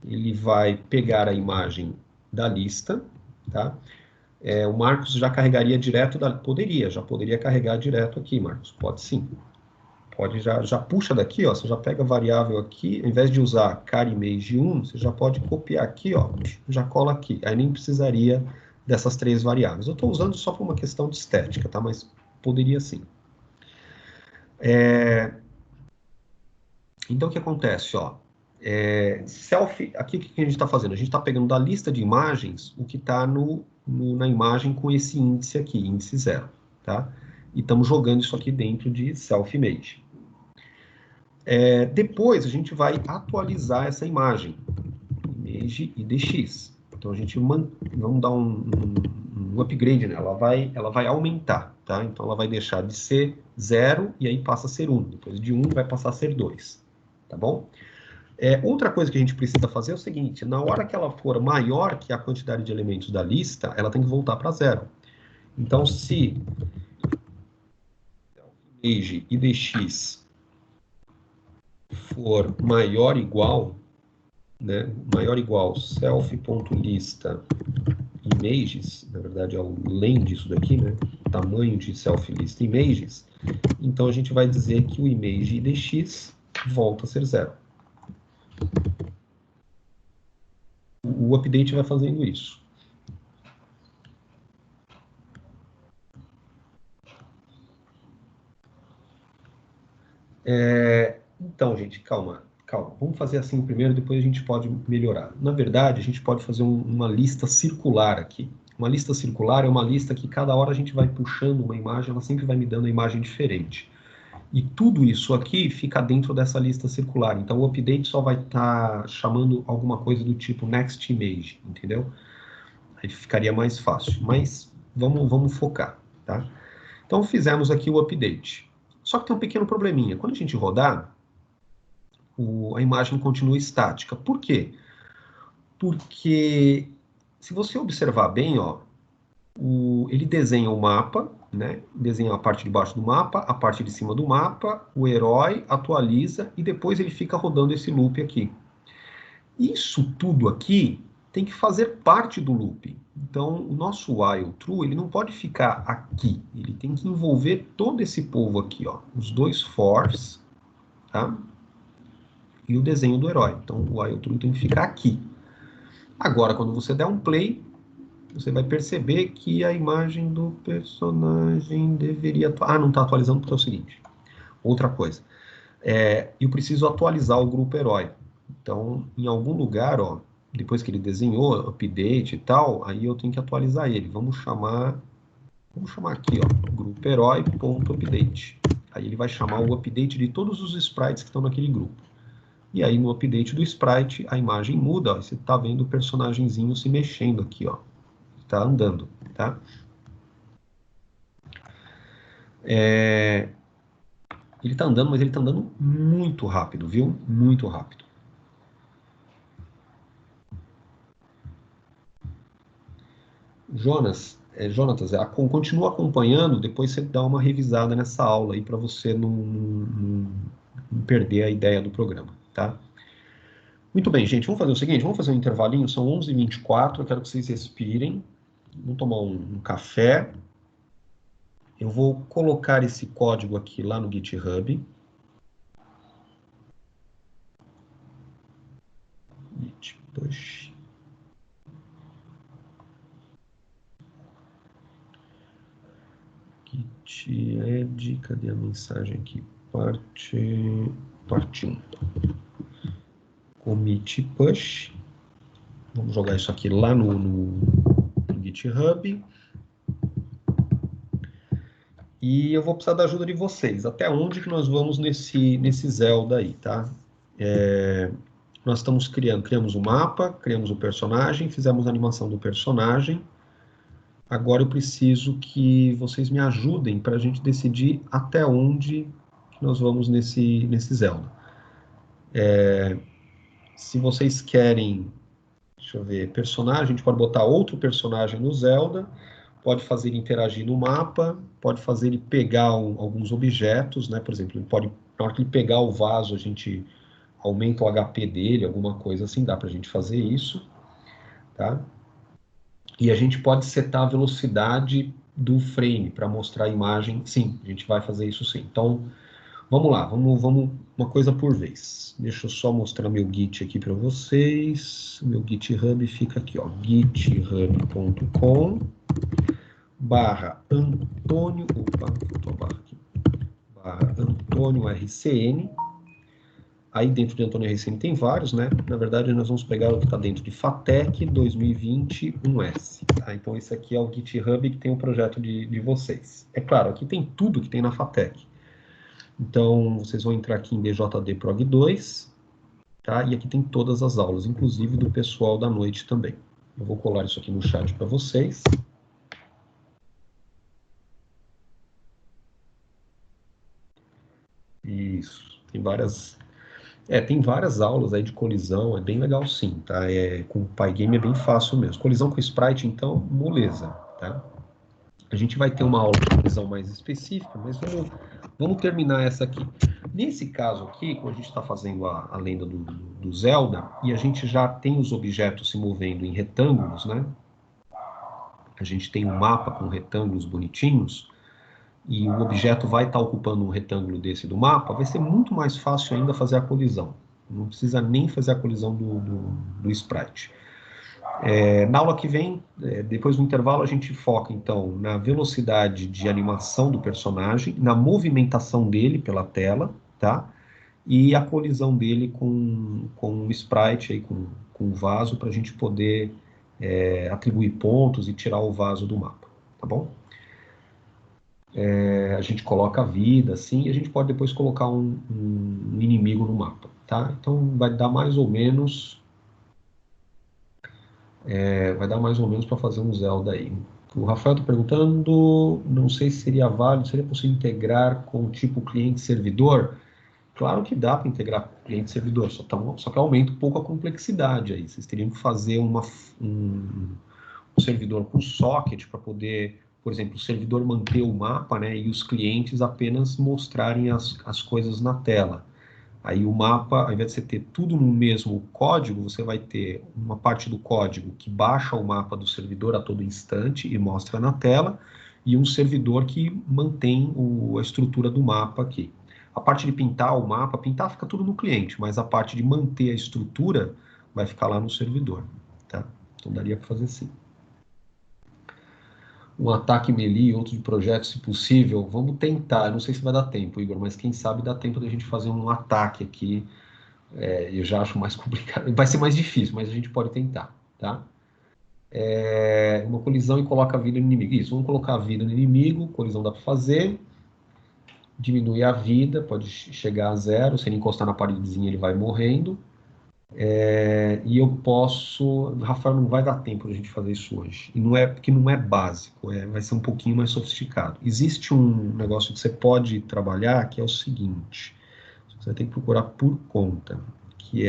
ele vai pegar a imagem da lista, tá? O Marcos já carregaria direto da... já poderia carregar direto aqui, Marcos. Pode sim. Pode já puxa daqui, ó. Você já pega a variável aqui, ao invés de usar car image 1, você já pode copiar aqui, ó. Já cola aqui. Aí nem precisaria dessas 3 variáveis. Eu estou usando só por uma questão de estética, tá? Mas poderia sim. Então, o que acontece, ó? Selfie, aqui o que a gente está fazendo? A gente está pegando da lista de imagens o que está na imagem com esse índice aqui, índice 0, tá? E estamos jogando isso aqui dentro de self-image. Depois a gente vai atualizar essa imagem, image IDX. Então a gente vamos dar um upgrade nela, ela vai aumentar, tá? Então ela vai deixar de ser 0 e aí passa a ser 1. Depois de 1 vai passar a ser 2, tá bom? Outra coisa que a gente precisa fazer é o seguinte, na hora que ela for maior que a quantidade de elementos da lista, ela tem que voltar para 0. Então se image IDX for maior ou igual, né, maior ou igual self.lista images, na verdade é o len disso daqui, né, tamanho de self-lista images, então a gente vai dizer que o image IDX volta a ser 0. O update vai fazendo isso. Então, gente, calma. Vamos fazer assim primeiro, depois a gente pode melhorar. Na verdade, a gente pode fazer uma lista circular aqui. Uma lista circular é uma lista que cada hora a gente vai puxando uma imagem, ela sempre vai me dando uma imagem diferente. E tudo isso aqui fica dentro dessa lista circular. Então, o update só vai estar chamando alguma coisa do tipo next image, entendeu? Aí ficaria mais fácil. Mas vamos focar, tá? Então, fizemos aqui o update. Só que tem um pequeno probleminha. Quando a gente rodar, a imagem continua estática. Por quê? Porque, se você observar bem, ó, ele desenha o mapa, né? Desenha a parte de baixo do mapa, a parte de cima do mapa, o herói atualiza e depois ele fica rodando esse loop aqui. Isso tudo aqui tem que fazer parte do loop. Então, o nosso while true, ele não pode ficar aqui. Ele tem que envolver todo esse povo aqui, ó. Os dois fors, tá? E o desenho do herói. Então, o while true tem que ficar aqui. Agora, quando você der um play, você vai perceber que a imagem do personagem deveria... não está atualizando porque é o seguinte. Outra coisa. Eu preciso atualizar o grupo herói. Então, em algum lugar, ó, depois que ele desenhou, update e tal, aí eu tenho que atualizar ele. Vamos chamar aqui, ó, grupo herói.update. Aí ele vai chamar o update de todos os sprites que estão naquele grupo. E aí no update do sprite, a imagem muda, ó, você está vendo o personagemzinho se mexendo aqui, ó. Está andando, tá? Ele está andando, mas ele está andando muito rápido, viu? Muito rápido. Jonatas, continua acompanhando, depois você dá uma revisada nessa aula aí para você não perder a ideia do programa, tá? Muito bem, gente, vamos fazer o seguinte, vamos fazer um intervalinho, são 11h24, eu quero que vocês respirem, vamos tomar um café. Eu vou colocar esse código aqui lá no GitHub. Git push. Git add, cadê a mensagem aqui? Parte 1. Commit push. Vamos jogar isso aqui lá no GitHub. E eu vou precisar da ajuda de vocês. Até onde que nós vamos nesse Zelda aí, tá? Nós criamos o mapa, criamos o personagem, fizemos a animação do personagem. agora eu preciso que vocês me ajudem para a gente decidir até onde nós vamos nesse Zelda. Se vocês querem, deixa eu ver, personagem, a gente pode botar outro personagem no Zelda, pode fazer ele interagir no mapa, pode fazer ele pegar alguns objetos, né? Por exemplo, ele pode, na hora que ele pegar o vaso, a gente aumenta o HP dele, alguma coisa assim, dá para a gente fazer isso, tá? E a gente pode setar a velocidade do frame para mostrar a imagem. Sim, a gente vai fazer isso sim. Então, vamos lá, vamos uma coisa por vez. Deixa eu só mostrar meu Git aqui para vocês. Meu GitHub fica aqui, ó, github.com/Antônio, opa, faltou a barra aqui, /Antônio RCN. Aí dentro de Antônio RCN tem vários, né? Na verdade, nós vamos pegar o que está dentro de FATEC 2021S. Tá? Então, esse aqui é o GitHub que tem o projeto de vocês. É claro, aqui tem tudo que tem na FATEC. Então, vocês vão entrar aqui em DJD Prog 2, tá? E aqui tem todas as aulas, inclusive do pessoal da noite também. Eu vou colar isso aqui no chat para vocês. Isso. Tem várias aulas aí de colisão, é bem legal sim, tá? Com o Pygame é bem fácil mesmo. Colisão com Sprite, então, moleza, tá? A gente vai ter uma aula de colisão mais específica, mas vamos terminar essa aqui. Nesse caso aqui, quando a gente está fazendo a lenda do Zelda, e a gente já tem os objetos se movendo em retângulos, né? A gente tem um mapa com retângulos bonitinhos, e o objeto vai estar ocupando um retângulo desse do mapa, vai ser muito mais fácil ainda fazer a colisão. Não precisa nem fazer a colisão do sprite. Na aula que vem, depois do intervalo, a gente foca, então, na velocidade de animação do personagem, na movimentação dele pela tela, tá? E a colisão dele com o sprite, aí, com o vaso, para a gente poder atribuir pontos e tirar o vaso do mapa, tá bom? A gente coloca a vida, assim, e a gente pode depois colocar um inimigo no mapa, tá? Então vai dar mais ou menos para fazer um Zelda aí. O Rafael está perguntando, não sei se seria válido, seria possível integrar com o tipo cliente-servidor? Claro que dá para integrar com cliente-servidor, só que aumenta um pouco a complexidade aí. Vocês teriam que fazer um servidor com socket para poder, por exemplo, o servidor manter o mapa, né, e os clientes apenas mostrarem as coisas na tela. Aí o mapa, ao invés de você ter tudo no mesmo código, você vai ter uma parte do código que baixa o mapa do servidor a todo instante e mostra na tela, e um servidor que mantém a estrutura do mapa aqui. A parte de pintar o mapa, pintar fica tudo no cliente, mas a parte de manter a estrutura vai ficar lá no servidor, tá? Então daria para fazer assim. Um ataque melee, outro de projeto, se possível. Vamos tentar. Eu não sei se vai dar tempo, Igor, mas quem sabe dá tempo da gente fazer um ataque aqui. Eu já acho mais complicado. Vai ser mais difícil, mas a gente pode tentar, tá? Uma colisão e coloca a vida no inimigo. Isso, vamos colocar a vida no inimigo. Colisão dá para fazer. Diminuir a vida, pode chegar a zero. Se ele encostar na paredezinha, ele vai morrendo. E eu posso... Rafael, não vai dar tempo de a gente fazer isso hoje. E não é porque não é básico, vai ser um pouquinho mais sofisticado. Existe um negócio que você pode trabalhar, que é o seguinte. Você tem que procurar por conta, que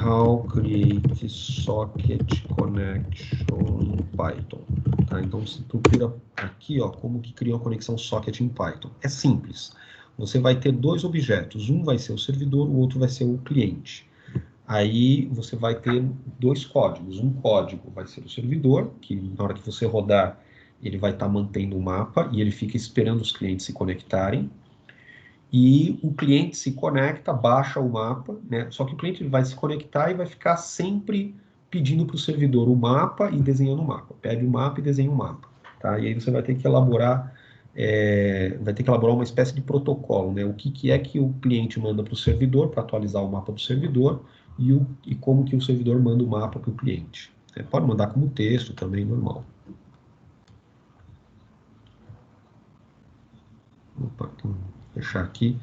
How create socket connection Python. Tá? Então, você procura aqui, ó, como que cria uma conexão socket em Python. É simples. Você vai ter dois objetos. Um vai ser o servidor, o outro vai ser o cliente. Aí você vai ter dois códigos. Um código vai ser o servidor, que na hora que você rodar, ele vai estar mantendo o mapa e ele fica esperando os clientes se conectarem. E o cliente se conecta, baixa o mapa, né? Só que o cliente vai se conectar e vai ficar sempre pedindo para o servidor o mapa e desenhando o mapa. Pede o mapa e desenha o mapa, tá? E aí você vai ter que elaborar, uma espécie de protocolo, né? O que é que o cliente manda para o servidor para atualizar o mapa do servidor e como que o servidor manda o mapa para o cliente. Pode mandar como texto também, normal. Opa, vou fechar aqui.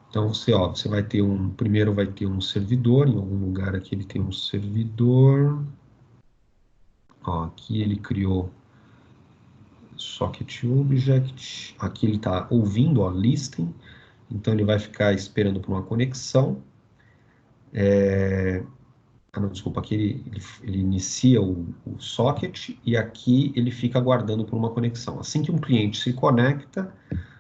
Então você vai ter primeiro vai ter um servidor, em algum lugar aqui ele tem um servidor. Ó, aqui ele criou socket object, aqui ele está ouvindo, ó, listening, então ele vai ficar esperando por uma conexão. Não, desculpa, aqui ele inicia o socket e aqui ele fica aguardando por uma conexão. Assim que um cliente se conecta,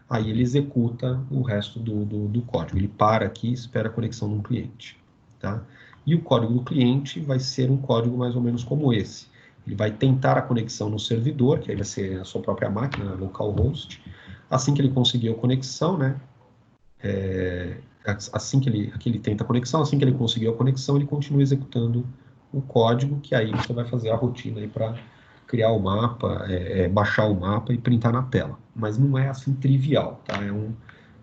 aí ele executa o resto do código. Ele para aqui e espera a conexão de um cliente. Tá? E o código do cliente vai ser um código mais ou menos como esse. Ele vai tentar a conexão no servidor, que aí vai ser a sua própria máquina, localhost. Assim que ele conseguir a conexão, né? Assim que ele tenta a conexão, assim que ele conseguir a conexão, ele continua executando o código, que aí você vai fazer a rotina aí para criar o mapa, baixar o mapa e printar na tela. Mas não é assim trivial, tá?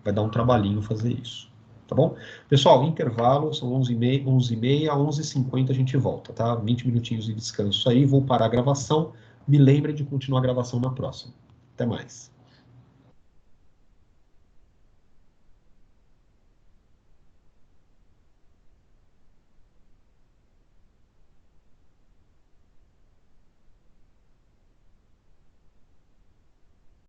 Vai dar um trabalhinho fazer isso, tá bom? Pessoal, intervalo, são 11h30, 11h50 a gente volta, tá? 20 minutinhos de descanso aí, vou parar a gravação. Me lembre de continuar a gravação na próxima. Até mais.